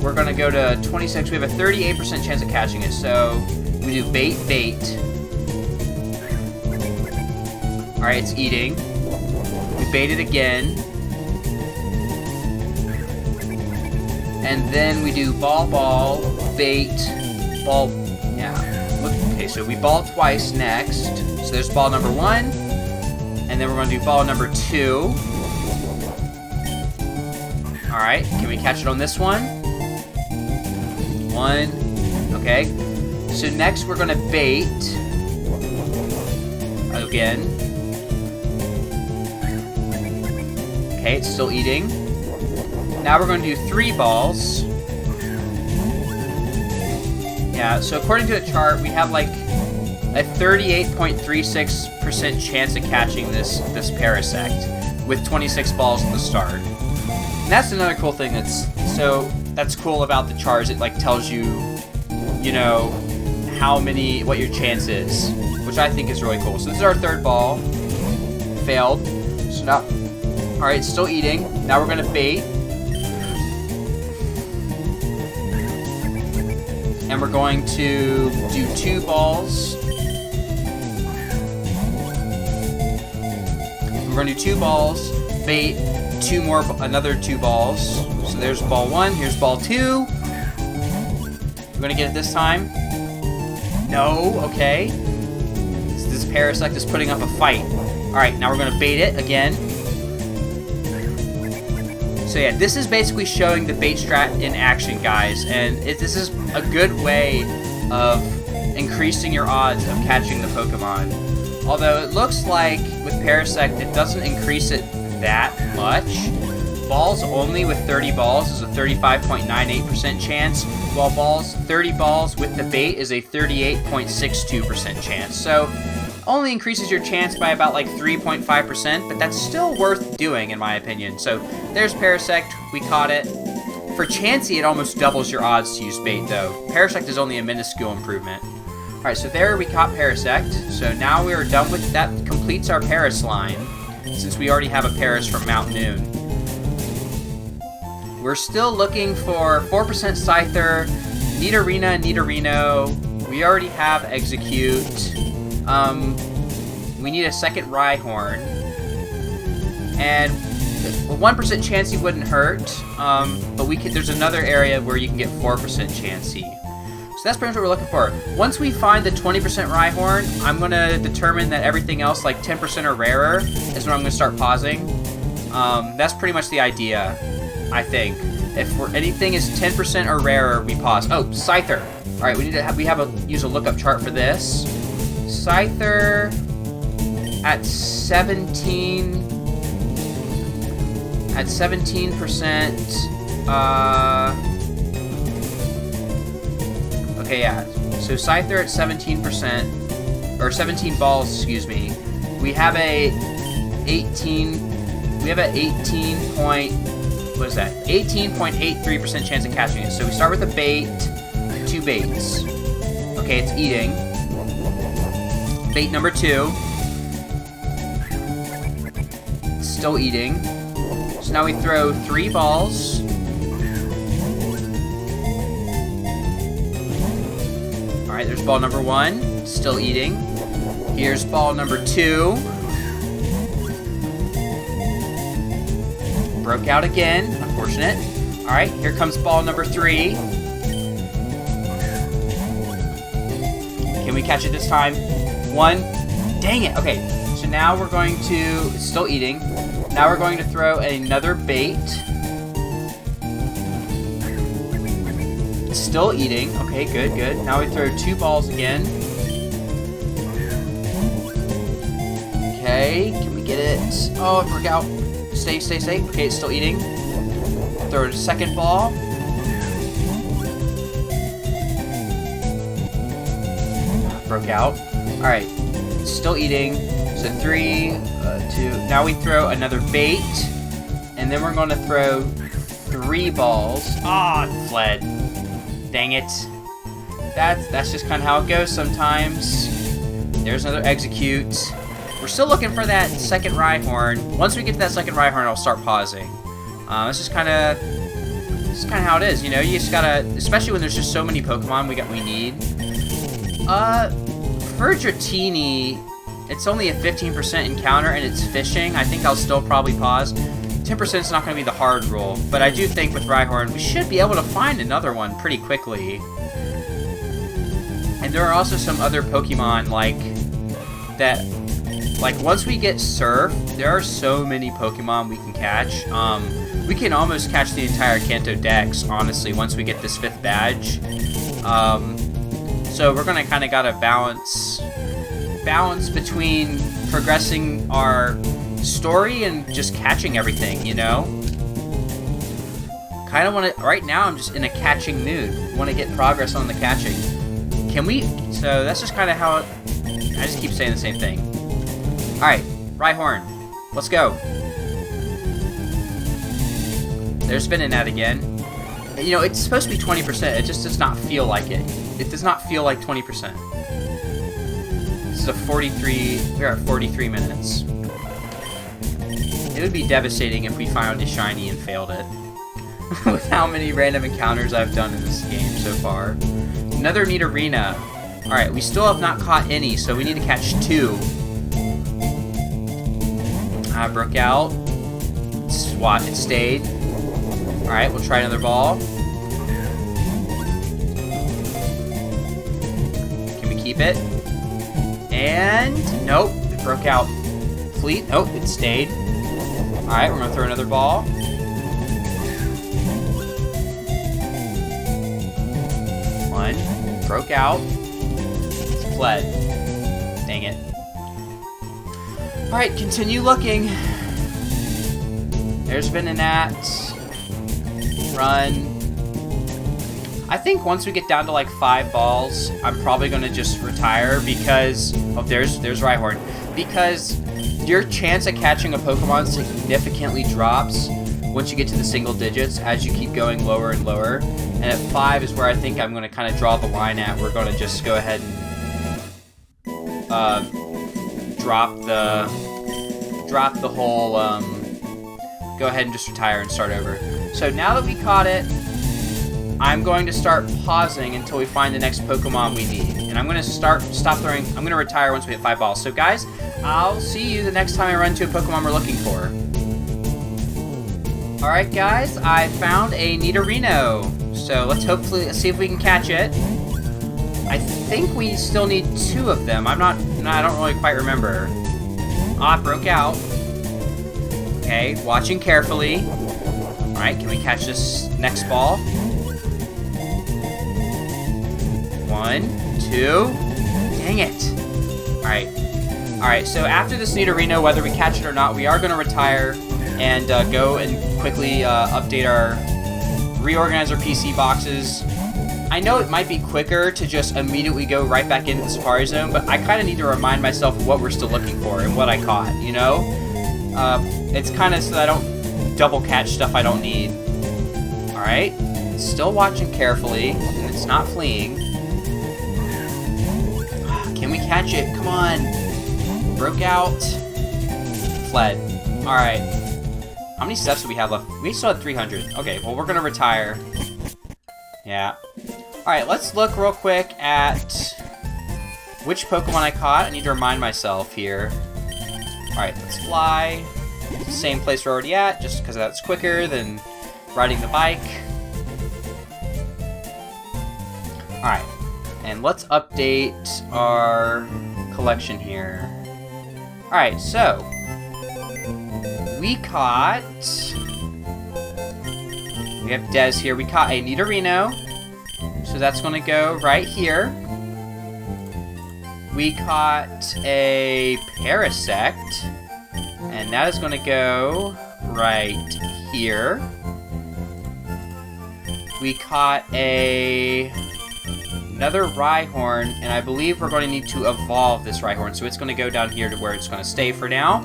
Speaker 1: we're going to go to 26. We have a 38% chance of catching it, so we do bait. Alright, it's eating. We bait it again. And then we do ball, bait, ball, yeah. Okay, so we ball twice next. So there's ball number 1. And then we're going to do ball number 2. Alright, can we catch it on this one? 1. Okay. So next we're going to bait. Again. Okay, it's still eating. Now we're going to do 3 balls. Yeah, so according to the chart, we have like a 38.36% chance of catching this Parasect with 26 balls at the start. And that's another cool thing that's cool about the charts. It like tells you, you know, what your chance is, which I think is really cool. So this is our 3rd ball. Failed. So now, alright, it's still eating. Now we're going to bait. And we're going to do 2 balls. We're going to do 2 balls, bait, another 2 balls. So there's ball 1, here's ball 2. We're going to get it this time. No, okay. This Parasect is putting up a fight. Alright, now we're going to bait it again. So yeah, this is basically showing the bait strat in action, guys, and this is a good way of increasing your odds of catching the Pokemon. Although it looks like with Parasect, it doesn't increase it that much, balls only with 30 balls is a 35.98% chance, while 30 balls with the bait is a 38.62% chance. So only increases your chance by about like 3.5%, but that's still worth doing in my opinion. So there's Parasect, we caught it. For Chansey, it almost doubles your odds to use bait though. Parasect is only a minuscule improvement. Alright, so there we caught Parasect. So now we are done with that. Completes our Paras line, since we already have a Paras from Mount Noon. We're still looking for 4% Scyther, Nidorino. We already have Execute. We need a second Rhyhorn. And a 1% Chansey wouldn't hurt, but there's another area where you can get 4% Chansey. So that's pretty much what we're looking for. Once we find the 20% Rhyhorn, I'm going to determine that everything else, like 10% or rarer, is when I'm going to start pausing. That's pretty much the idea, I think. If anything is 10% or rarer, we pause. Oh, Scyther. All right, we need to use a lookup chart for this. Scyther at 17%. Okay, yeah. So Scyther at 17%, or 17 balls, excuse me. We have a 18.83% chance of catching it. So we start with a bait, 2 baits. Okay, it's eating. Bait number 2. Still eating. So now we throw 3 balls. Alright, there's ball number 1. Still eating. Here's ball number 2. Broke out again. Unfortunate. Alright, here comes ball number 3. Can we catch it this time? 1. Dang it. Okay, so now we're going to... It's still eating. Now we're going to throw another bait. It's still eating. Okay, good, good. Now we throw 2 balls again. Okay, can we get it? Oh, it broke out. Stay. Okay, it's still eating. Throw a second ball. Broke out. Alright, still eating. So 3, 2. Now we throw another bait. And then we're going to throw 3 balls. Ah, it fled. Dang it. That's just kind of how it goes sometimes. There's another Execute. We're still looking for that second Rhyhorn. Once we get to that second Rhyhorn, I'll start pausing. This is kind of how it is, you know. You just gotta, especially when there's just so many Pokemon we need. For Dratini, it's only a 15% encounter and it's fishing. I think I'll still probably pause. 10% is not going to be the hard rule, but I do think with Rhyhorn, we should be able to find another one pretty quickly. And there are also some other Pokemon like once we get Surf, there are so many Pokemon we can catch. We can almost catch the entire Kanto Dex, honestly, once we get this 5th badge. So we're gonna kind of gotta balance between progressing our story and just catching everything, you know. Kind of want to. Right now, I'm just in a catching mood. Want to get progress on the catching. Can we? So that's just kind of how. I just keep saying the same thing. All right, Rhyhorn, let's go. They're spinning that again. You know, it's supposed to be 20%. It just does not feel like it. It does not feel like 20%. This is a 43. We're at 43 minutes. It would be devastating if we found a shiny and failed it. With how many random encounters I've done in this game so far. Another Nidorina. Alright, we still have not caught any, so we need to catch 2. Broke out. Swat, it stayed. Alright, we'll try another ball. Can we keep it? And nope, it broke out. Fleet, nope, it stayed. Alright, we're gonna throw another ball. One, broke out. It's fled. Dang it. Alright, continue looking. there's Venonat. Run. I think once we get down to like 5 balls, I'm probably going to just retire because... Oh, there's Rhyhorn. Because your chance at catching a Pokemon significantly drops once you get to the single digits as you keep going lower and lower. And at 5 is where I think I'm going to kind of draw the line at. We're going to just go ahead and drop the whole... go ahead and just retire and start over. So now that we caught it, I'm going to start pausing until we find the next Pokemon we need. And I'm going to stop throwing... I'm going to retire once we hit 5 balls. So guys, I'll see you the next time I run into a Pokemon we're looking for. Alright guys, I found a Nidorino. So let's see if we can catch it. I think we still need 2 of them. I don't really quite remember. Ah, it broke out. Okay, watching carefully. Alright, can we catch this next ball? 1, 2. Dang it. Alright, so after this Nidorino, whether we catch it or not, we are going to retire and go and quickly reorganize our PC boxes. I know it might be quicker to just immediately go right back into the Safari Zone, but I kind of need to remind myself of what we're still looking for and what I caught, you know? It's kind of so that I don't double catch stuff I don't need. Alright, still watching carefully, and it's not fleeing. Can we catch it? Come on. Broke out. Fled. Alright. How many steps do we have left? We still have 300. Okay, well, we're going to retire. Yeah. Alright, let's look real quick at which Pokemon I caught. I need to remind myself here. Alright, let's fly. Same place we're already at, just because that's quicker than riding the bike. Alright. And let's update our collection here. Alright, so we caught... We have Des here. We caught a Nidorino. So that's going to go right here. We caught a Parasect. And that is going to go right here. We caught another Rhyhorn, and I believe we're going to need to evolve this Rhyhorn, so it's going to go down here to where it's going to stay for now.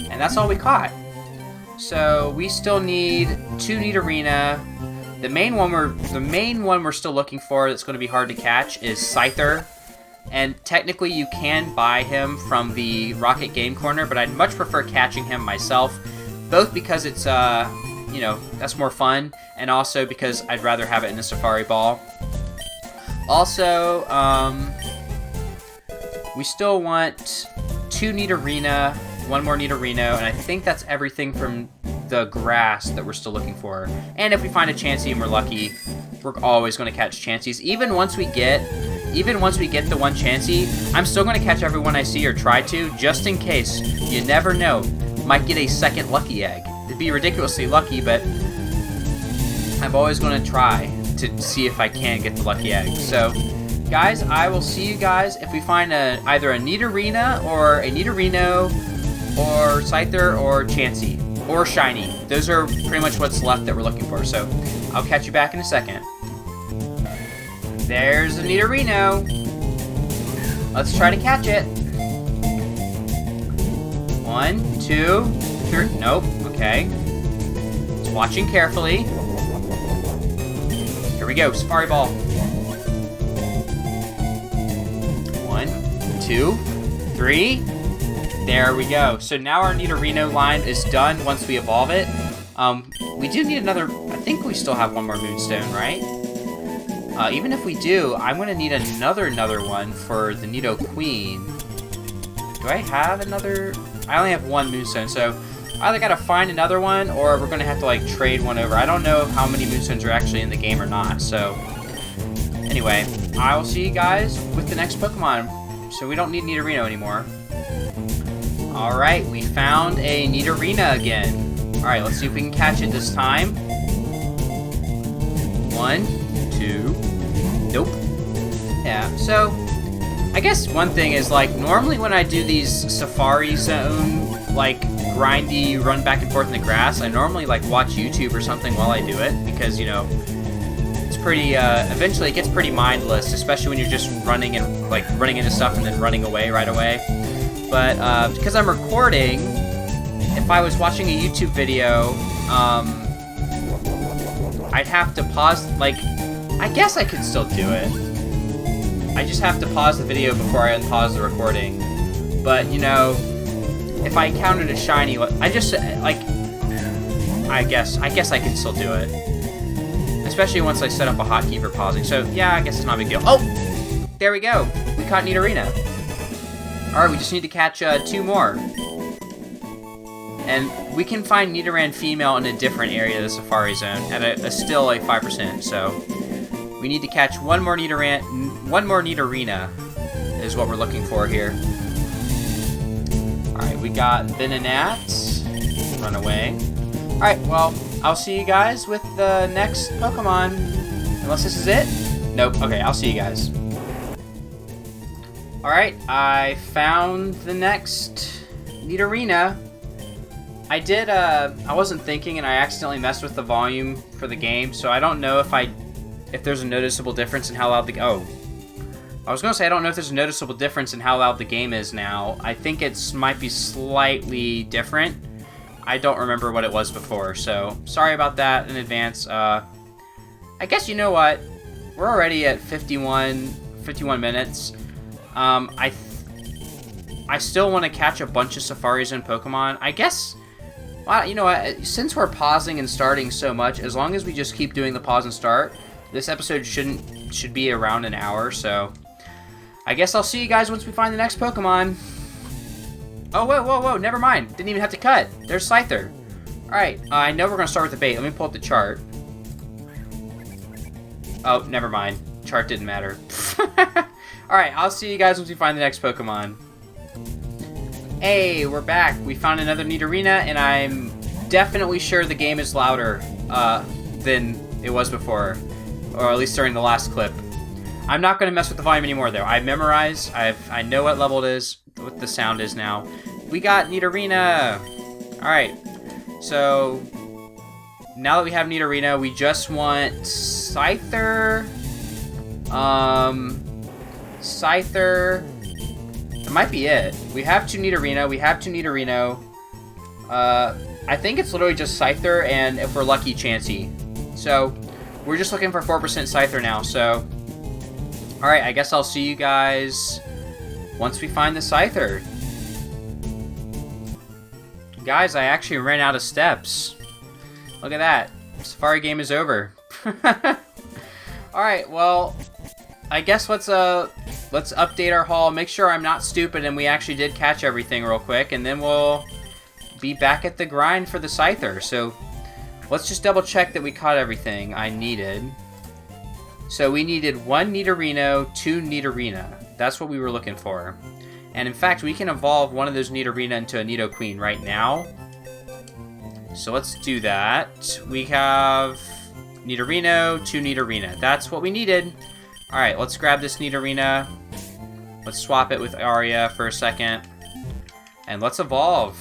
Speaker 1: And that's all we caught. So we still need 2 Nidorina. The main one we're still looking for that's going to be hard to catch is Scyther. And technically you can buy him from the Rocket Game Corner, but I'd much prefer catching him myself, both because it's you know, that's more fun, and also because I'd rather have it in a Safari Ball. Also, we still want 2 Nidorina, 1 more Nidorino, and I think that's everything from the grass that we're still looking for. And if we find a Chansey and we're lucky, we're always going to catch Chanseys. Even once we get the one Chansey, I'm still going to catch everyone I see or try to, just in case. You never know. Might get a second lucky egg. It'd be ridiculously lucky, but I'm always going to try to see if I can get the lucky egg. So, guys, I will see you guys if we find either a Nidorina or a Nidorino or Scyther or Chansey or Shiny. Those are pretty much what's left that we're looking for. So, I'll catch you back in a second. There's a Nidorino. Let's try to catch it. 1, 2, 3. Nope. Okay. It's watching carefully. Here we go. Safari Ball. 1, 2, 3. There we go. So now our Nidorino line is done once we evolve it. We do need another... I think we still have 1 more Moonstone, right? Even if we do, I'm going to need another one for the Nidoqueen. Do I have another? I only have 1 Moonstone, so I either got to find another one, or we're going to have to, like, trade one over. I don't know how many Moonstones are actually in the game or not, so... Anyway, I will see you guys with the next Pokemon, so we don't need Nidorino anymore. Alright, we found a Nidorina again. Alright, let's see if we can catch it this time. 1, 2... Nope. Yeah, so I guess one thing is, like, normally when I do these Safari Zone, like, grindy run back and forth in the grass, I normally like watch YouTube or something while I do it, because, you know, it's pretty, eventually it gets pretty mindless, especially when you're just running and, like, running into stuff and then running away right away. But, because I'm recording, if I was watching a YouTube video, I'd have to pause, like, I guess I could still do it. I just have to pause the video before I unpause the recording. But, you know, if I encountered a shiny, I just, like, I guess I can still do it. Especially once I set up a hotkey for pausing. So, yeah, I guess it's not a big deal. Oh! There we go! We caught Nidorina. Alright, we just need to catch 2 more. And we can find Nidoran female in a different area of the Safari Zone at still a 5%, so we need to catch one more Nidorina is what we're looking for here. Alright, we got Venonat. Run away. Alright, well, I'll see you guys with the next Pokemon. Unless this is it? Nope. Okay, I'll see you guys. Alright, I found the next Nidorina. I did, I wasn't thinking and I accidentally messed with the volume for the game, so I don't know if there's a noticeable difference in how loud I was gonna say I don't know if there's a noticeable difference in how loud the game is now. I think it might be slightly different. I don't remember what it was before, so sorry about that in advance. I guess you know what? We're already at 51 minutes. I still want to catch a bunch of Safari Zone Pokemon. I guess, well, you know what? Since we're pausing and starting so much, as long as we just keep doing the pause and start, this episode should be around an hour. So, I guess I'll see you guys once we find the next Pokemon. Oh, whoa! Never mind. Didn't even have to cut. There's Scyther. All right. I know we're gonna start with the bait. Let me pull up the chart. Oh, never mind. Chart didn't matter. All right. I'll see you guys once we find the next Pokemon. Hey, we're back. We found another Nidorina, and I'm definitely sure the game is louder than it was before, or at least during the last clip. I'm not going to mess with the volume anymore, though. I memorized. I know what level it is, what the sound is now. We got Nidorina. All right. So now that we have Nidorina, we just want Scyther. Scyther. That might be it. We have 2 Nidorina. We have 2 Nidorino. I think it's literally just Scyther and, if we're lucky, Chansey. So, we're just looking for 4% Scyther now, so... Alright, I guess I'll see you guys once we find the Scyther. Guys, I actually ran out of steps. Look at that. Safari game is over. Alright, well... I guess let's update our haul, make sure I'm not stupid and we actually did catch everything real quick, and then we'll be back at the grind for the Scyther. So let's just double check that we caught everything I needed. So we needed 1 Nidorino, 2 Nidorina. That's what we were looking for. And in fact, we can evolve one of those Nidorina into a Nidoqueen right now. So let's do that. We have Nidorino, 2 Nidorina. That's what we needed. Alright, let's grab this Nidorina. Let's swap it with Aria for a second. And let's evolve.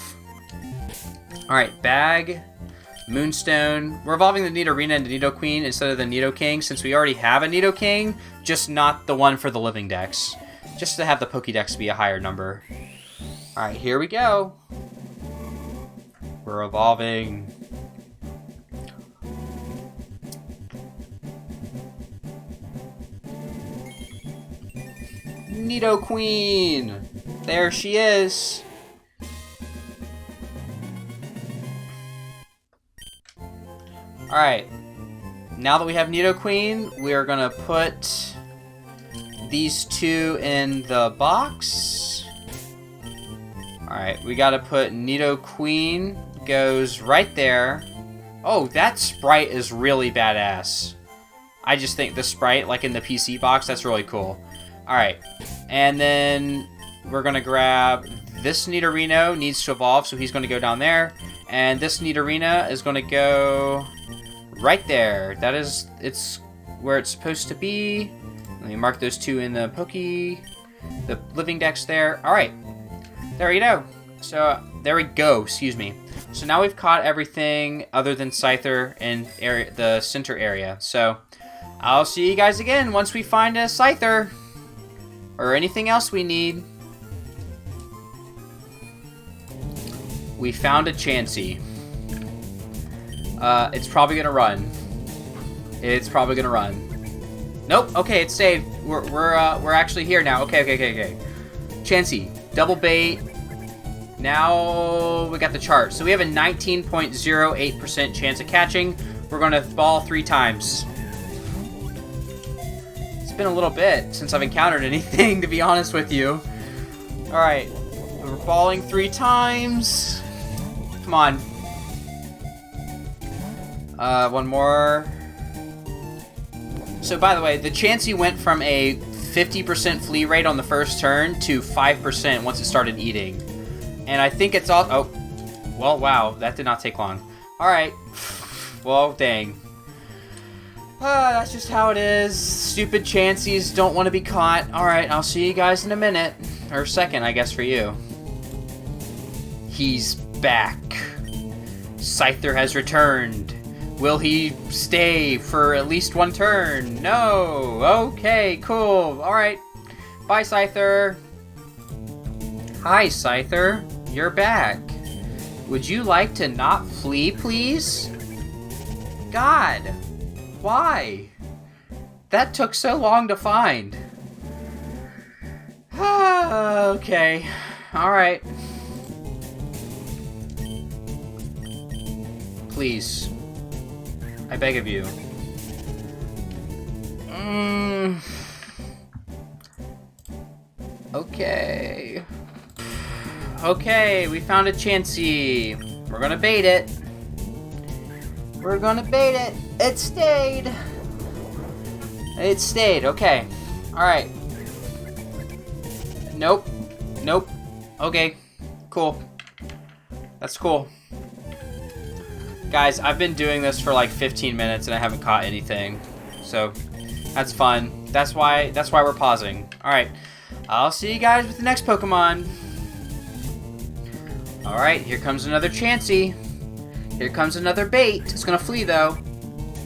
Speaker 1: Alright, bag, Moonstone. We're evolving the Nidorina into Nidoqueen instead of the Nidoking, since we already have a Nidoking, just not the one for the living dex. Just to have the Pokédex be a higher number. Alright, here we go. We're evolving. Nidoqueen! There she is! Alright, now that we have Nidoqueen, we are gonna put these 2 in the box. Alright, we gotta put Nidoqueen, goes right there. Oh, that sprite is really badass. I just think the sprite, like in the PC box, that's really cool. Alright, and then we're gonna grab this Nidorino, needs to evolve, so he's gonna go down there. And this Nidorina is gonna go right there. That is, it's where it's supposed to be. Let me mark those 2 in the living dex there. Alright, there you go. So, there we go, excuse me. So now we've caught everything other than Scyther and the center area. So, I'll see you guys again once we find a Scyther. Or anything else we need. We found a Chansey. It's probably gonna run. It's probably gonna run. Nope, okay, it's saved. We're actually here now. Okay. Chansey, double bait. Now we got the chart. So we have a 19.08% chance of catching. We're gonna ball 3 times. It's been a little bit since I've encountered anything, to be honest with you. Alright, we're balling 3 times. Come on. One more. So by the way, the Chansey went from a 50% flea rate on the first turn to 5% once it started eating. And I think it's all... Oh. Well, wow. That did not take long. Alright. Well, dang. That's just how it is. Stupid Chanseys don't want to be caught. Alright, I'll see you guys in a minute. Or second, I guess, for you. He's back. Scyther has returned. Will he stay for at least 1 turn? No. Okay, cool. Alright. Bye, Scyther. Hi, Scyther. You're back. Would you like to not flee, please? God. Why? That took so long to find. Okay. Alright. Please. I beg of you. Okay. Okay, we found a Chansey. We're gonna bait it. We're gonna bait it. It stayed. It stayed. Okay. Alright. Nope. Nope. Okay. Cool. That's cool. Guys, I've been doing this for like 15 minutes and I haven't caught anything. So, that's fun. That's why we're pausing. Alright. I'll see you guys with the next Pokemon. Alright, here comes another Chansey. Here comes another bait. It's gonna flee though.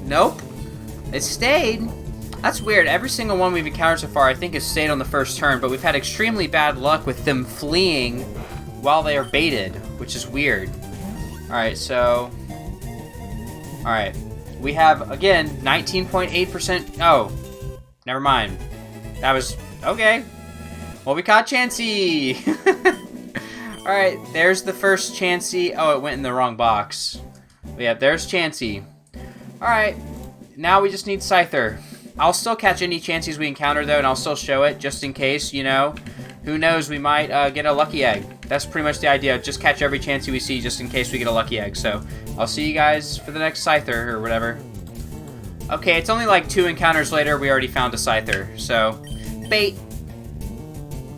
Speaker 1: Nope. It stayed. That's weird. Every single one we've encountered so far I think has stayed on the first turn, but we've had extremely bad luck with them fleeing while they are baited, which is weird. Alright, so... Alright. We have, again, 19.8%... Oh. Never mind. That was... Okay. Well, we caught Chansey! Alright, there's the first Chansey. Oh, it went in the wrong box. But yeah, there's Chansey. Alright. Now we just need Scyther. I'll still catch any Chanseys we encounter, though, and I'll still show it, just in case, you know. Who knows, we might get a lucky egg. That's pretty much the idea. Just catch every Chansey we see, just in case we get a lucky egg. So, I'll see you guys for the next Scyther, or whatever. Okay, it's only like 2 encounters later, we already found a Scyther. So, bait.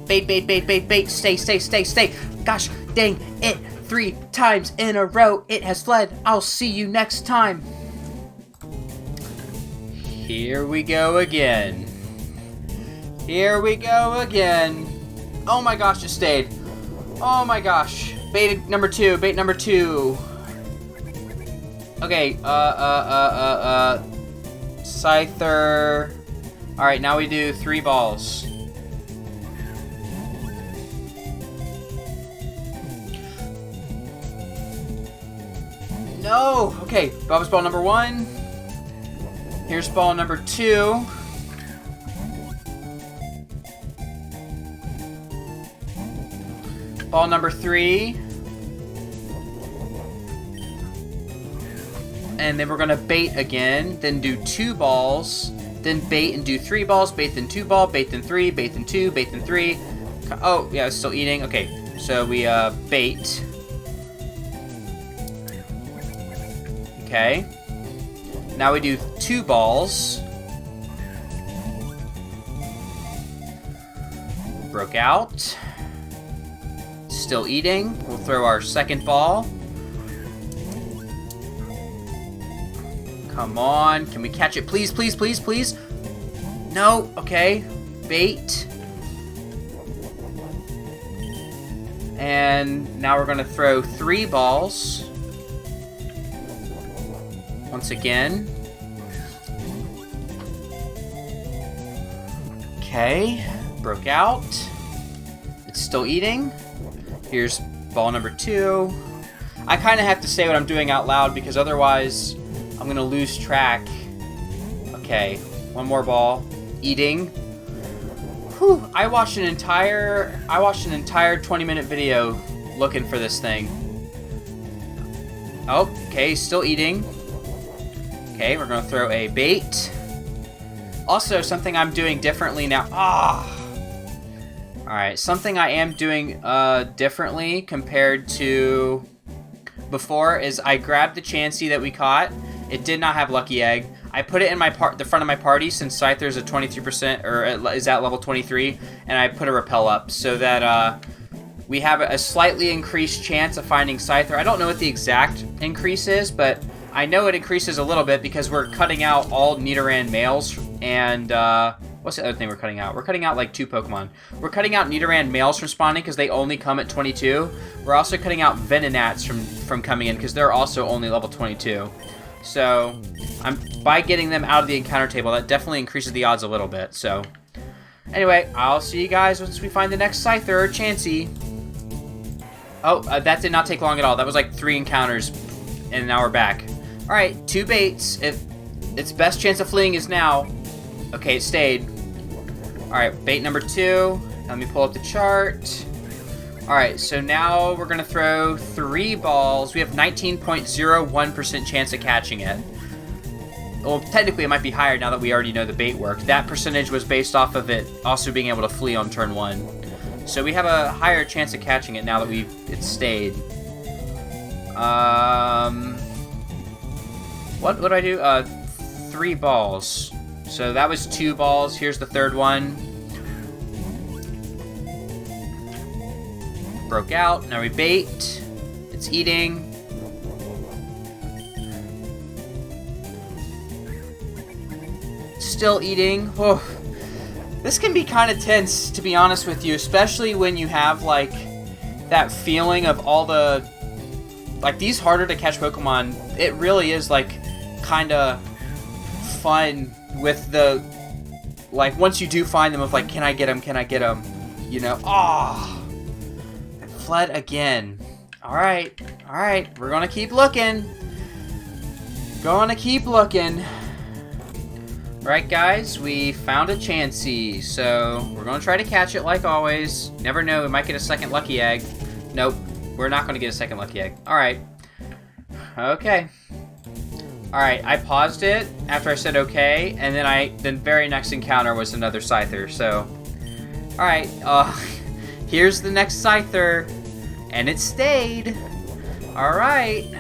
Speaker 1: Bait, bait, bait, bait, bait. Stay, stay, stay, stay. Gosh, dang it. 3 times in a row, it has fled. I'll see you next time. Here we go again. Here we go again. Oh my gosh, it stayed. Oh my gosh. Bait number 2, bait number 2. Okay, Scyther. Alright, now we do 3 balls. No! Okay, that was ball number 1. Here's ball number 2. Ball number 3. And then we're gonna bait again, then do 2 balls, then bait and do 3 balls, bait then 2 ball, bait then 3, bait then 2, bait then 3. Oh, yeah, it's still eating. Okay, so we bait. Okay. Now we do 2 balls. Broke out. Still eating. We'll throw our second ball. Come on. Can we catch it? Please, please, please, please. No. Okay. Bait. And now we're going to throw 3 balls. Once again. Okay, broke out. It's still eating. Here's ball number 2. I kind of have to say what I'm doing out loud because otherwise I'm going to lose track. Okay, 1 more ball. Eating. Whew, I watched an entire 20-minute video looking for this thing. Oh, okay, still eating. Okay, we're going to throw a bait. Also, something I'm doing differently now. Alright, something I am doing differently compared to before is I grabbed the Chansey that we caught. It did not have Lucky Egg. I put it in the front of my party since Scyther's at 23%, or is at level 23, and I put a repel up so that we have a slightly increased chance of finding Scyther. I don't know what the exact increase is, but I know it increases a little bit because we're cutting out all Nidoran males, and what's the other thing we're cutting out? We're cutting out like 2 Pokemon. We're cutting out Nidoran males from spawning because they only come at 22. We're also cutting out Venonats from coming in because they're also only level 22. So, by getting them out of the encounter table, that definitely increases the odds a little bit. So, anyway, I'll see you guys once we find the next Scyther or Chansey. Oh, that did not take long at all. That was like 3 encounters, and now we're back. Alright, 2 baits. Its best chance of fleeing is now. Okay, it stayed. Alright, bait number 2. Let me pull up the chart. Alright, so now we're going to throw 3 balls. We have 19.01% chance of catching it. Well, technically it might be higher now that we already know the bait worked. That percentage was based off of it also being able to flee on turn 1. So we have a higher chance of catching it now that it's stayed. What would I do? 3 balls. So that was 2 balls. Here's the 3rd one. Broke out. Now we bait. It's eating. Still eating. Oh. This can be kind of tense, to be honest with you, especially when you have like that feeling of all the these harder to catch Pokemon. It really is like kind of fun with the once you do find them of like, can I get them, you know. It fled again. All right, we're gonna keep looking. Right, guys, we found a Chansey, so we're gonna try to catch it like always. Never know, we might get a second Lucky Egg. Nope, we're not gonna get a second Lucky Egg. Alright. Okay. Alright, I paused it after I said okay, and then the very next encounter was another Scyther, so... Alright, here's the next Scyther, and it stayed. Alright,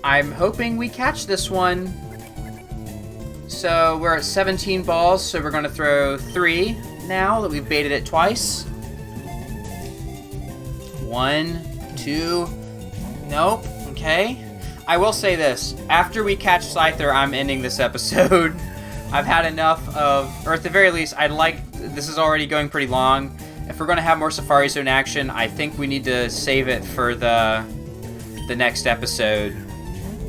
Speaker 1: I'm hoping we catch this one. So we're at 17 balls, so we're going to throw 3 now that we've baited it twice. 1, 2, nope, okay. I will say this, after we catch Scyther, I'm ending this episode. I've had enough of, or at the very least, this is already going pretty long. If we're going to have more Safari Zone action, I think we need to save it for the next episode.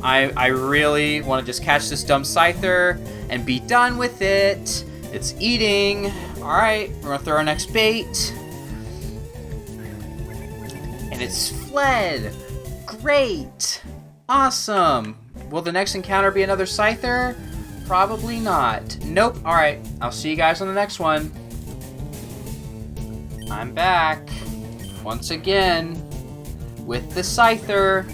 Speaker 1: I really want to just catch this dumb Scyther and be done with it. It's eating. Alright, we're going to throw our next bait. And it's fled. Great. Awesome. Will the next encounter be another Scyther? Probably not. Nope. Alright, I'll see you guys on the next one. I'm back. Once again. With the Scyther.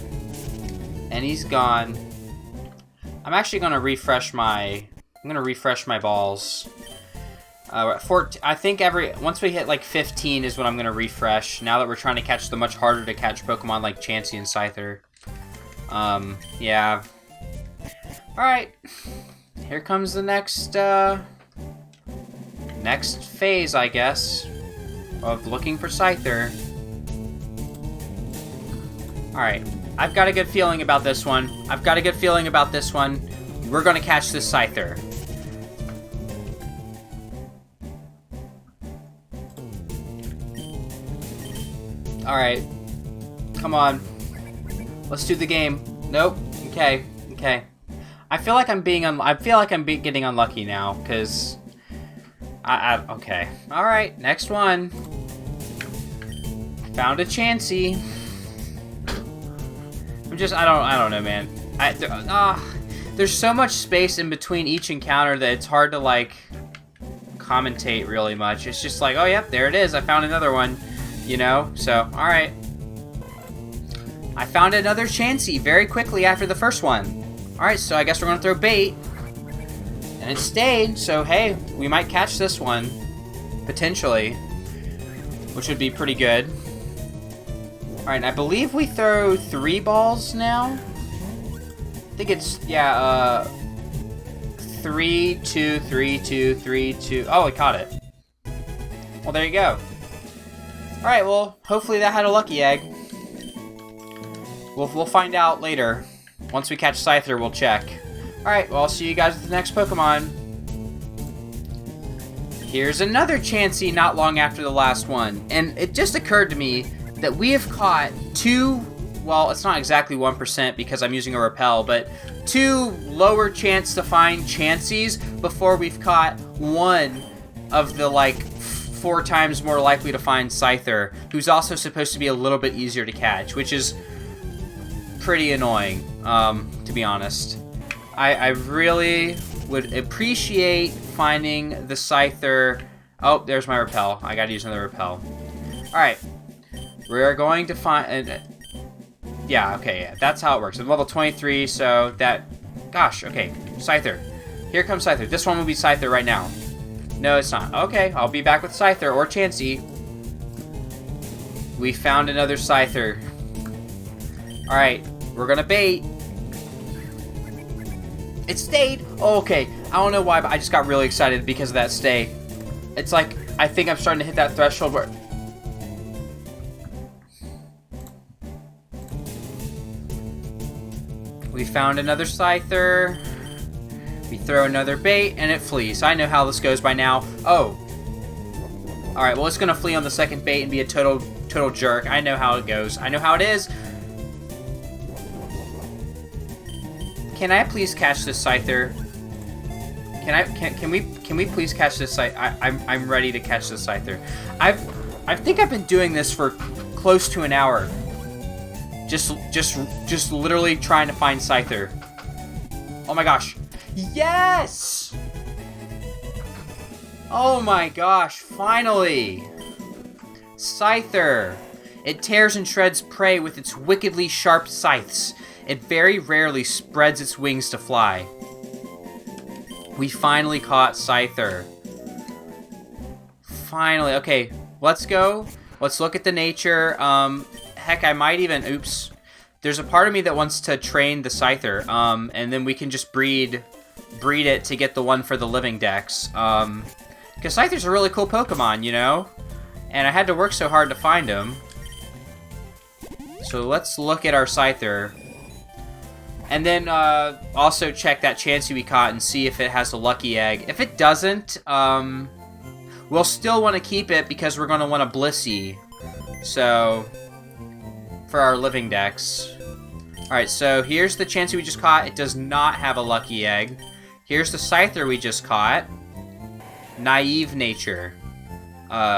Speaker 1: And he's gone. I'm actually going to refresh my balls. I think once we hit like 15 is when I'm going to refresh. Now that we're trying to catch the much harder to catch Pokemon like Chansey and Scyther. Yeah. Alright. Here comes the next phase, I guess, of looking for Scyther. Alright. I've got a good feeling about this one. We're going to catch this Scyther. Alright. Come on. Let's do the game. Nope. Okay. Okay. I feel like I'm getting unlucky now, because okay. Alright, next one. Found a Chansey. I don't know, man. There's so much space in between each encounter that it's hard to, like, commentate really much. It's just like, oh, yep, there it is. I found another one, you know? So, alright. I found another Chansey very quickly after the first one. Alright, so I guess we're going to throw bait. And it stayed, so hey, we might catch this one. Potentially. Which would be pretty good. Alright, I believe we throw 3 balls now. I think it's, yeah, 3, 2, 3, 2, 3, 2. Oh, we caught it. Well, there you go. Alright, well, hopefully that had a lucky egg. We'll find out later. Once we catch Scyther, we'll check. Alright, well, I'll see you guys with the next Pokemon. Here's another Chansey not long after the last one. And it just occurred to me that we have caught 2, well, it's not exactly 1% because I'm using a repel, but 2 lower chance to find Chanseys before we've caught 1 of the, like, 4 times more likely to find Scyther, who's also supposed to be a little bit easier to catch, which is pretty annoying, to be honest. I really would appreciate finding the Scyther. Oh, there's my repel. I gotta use another repel. Alright. We're going to find... yeah, okay, yeah, that's how it works. I'm level 23, so that... gosh, okay. Scyther. Here comes Scyther. This one will be Scyther right now. No, it's not. Okay, I'll be back with Scyther or Chansey. We found another Scyther. Alright, we're gonna bait. It stayed! Oh, okay. I don't know why, but I just got really excited because of that stay. It's like, I think I'm starting to hit that threshold where... we found another Scyther. We throw another bait, and it flees. I know how this goes by now. Oh. Alright, well, it's gonna flee on the second bait and be a total jerk. I know how it goes. I know how it is. Can I please catch this Scyther? Can we please catch this Scyther? I'm ready to catch this Scyther. I think I've been doing this for close to an hour. Just literally trying to find Scyther. Oh my gosh. Yes! Oh my gosh, finally! Scyther. It tears and shreds prey with its wickedly sharp scythes. It very rarely spreads its wings to fly. We finally caught Scyther. Finally. Okay, let's go. Let's look at the nature. Heck, I might even... oops. There's a part of me that wants to train the Scyther, and then we can just breed it to get the one for the living dex. Because Scyther's a really cool Pokemon, you know? And I had to work so hard to find him. So let's look at our Scyther. And then also check that Chansey we caught and see if it has a lucky egg. If it doesn't, we'll still want to keep it because we're going to want a Blissey. So, for our living dex. Alright, so here's the Chansey we just caught. It does not have a lucky egg. Here's the Scyther we just caught. Naive Nature.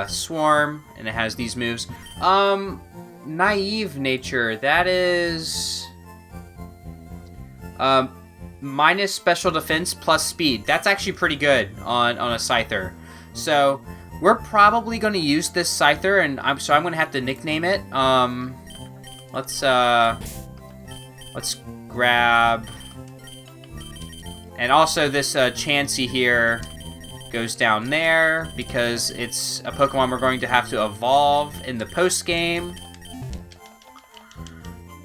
Speaker 1: Swarm, and it has these moves. Naive Nature, that is... minus special defense plus speed. That's actually pretty good on a Scyther. So we're probably going to use this Scyther, and I'm going to have to nickname it. Let's grab, and also this Chansey here goes down there because it's a Pokemon we're going to have to evolve in the post game.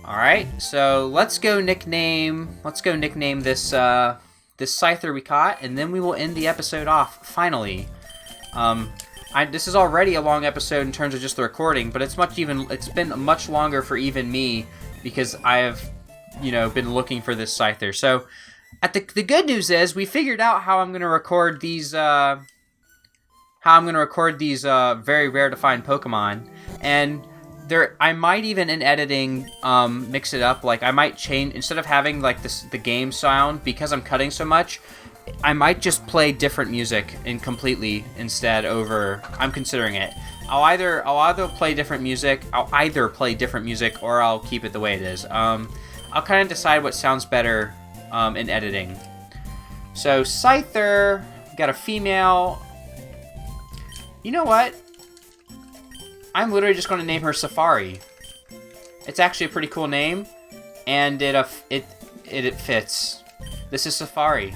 Speaker 1: Alright, so let's go nickname this this Scyther we caught, and then we will end the episode off, finally. This is already a long episode in terms of just the recording, but it's been much longer for even me because I have, been looking for this Scyther. So, the good news is we figured out how I'm going to record these very rare to find Pokemon, and I might even in editing mix it up. Like I might change, instead of having like the game sound, because I'm cutting so much, I might just play different music and completely instead over. I'm considering it. I'll either play different music. I'll either play different music or I'll keep it the way it is. I'll kind of decide what sounds better in editing. So Scyther, got a female. You know what? I'm literally just going to name her Safari. It's actually a pretty cool name, and it fits. This is Safari,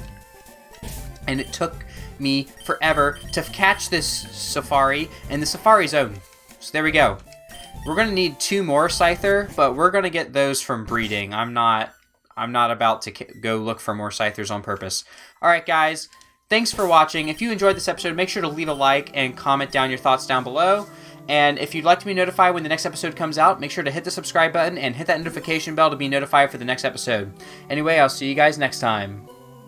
Speaker 1: and it took me forever to catch this Safari in the Safari Zone. So there we go. We're going to need 2 more Scyther, but we're going to get those from breeding. I'm not about to go look for more Scythers on purpose. All right, guys. Thanks for watching. If you enjoyed this episode, make sure to leave a like and comment down your thoughts down below. And if you'd like to be notified when the next episode comes out, make sure to hit the subscribe button and hit that notification bell to be notified for the next episode. Anyway, I'll see you guys next time.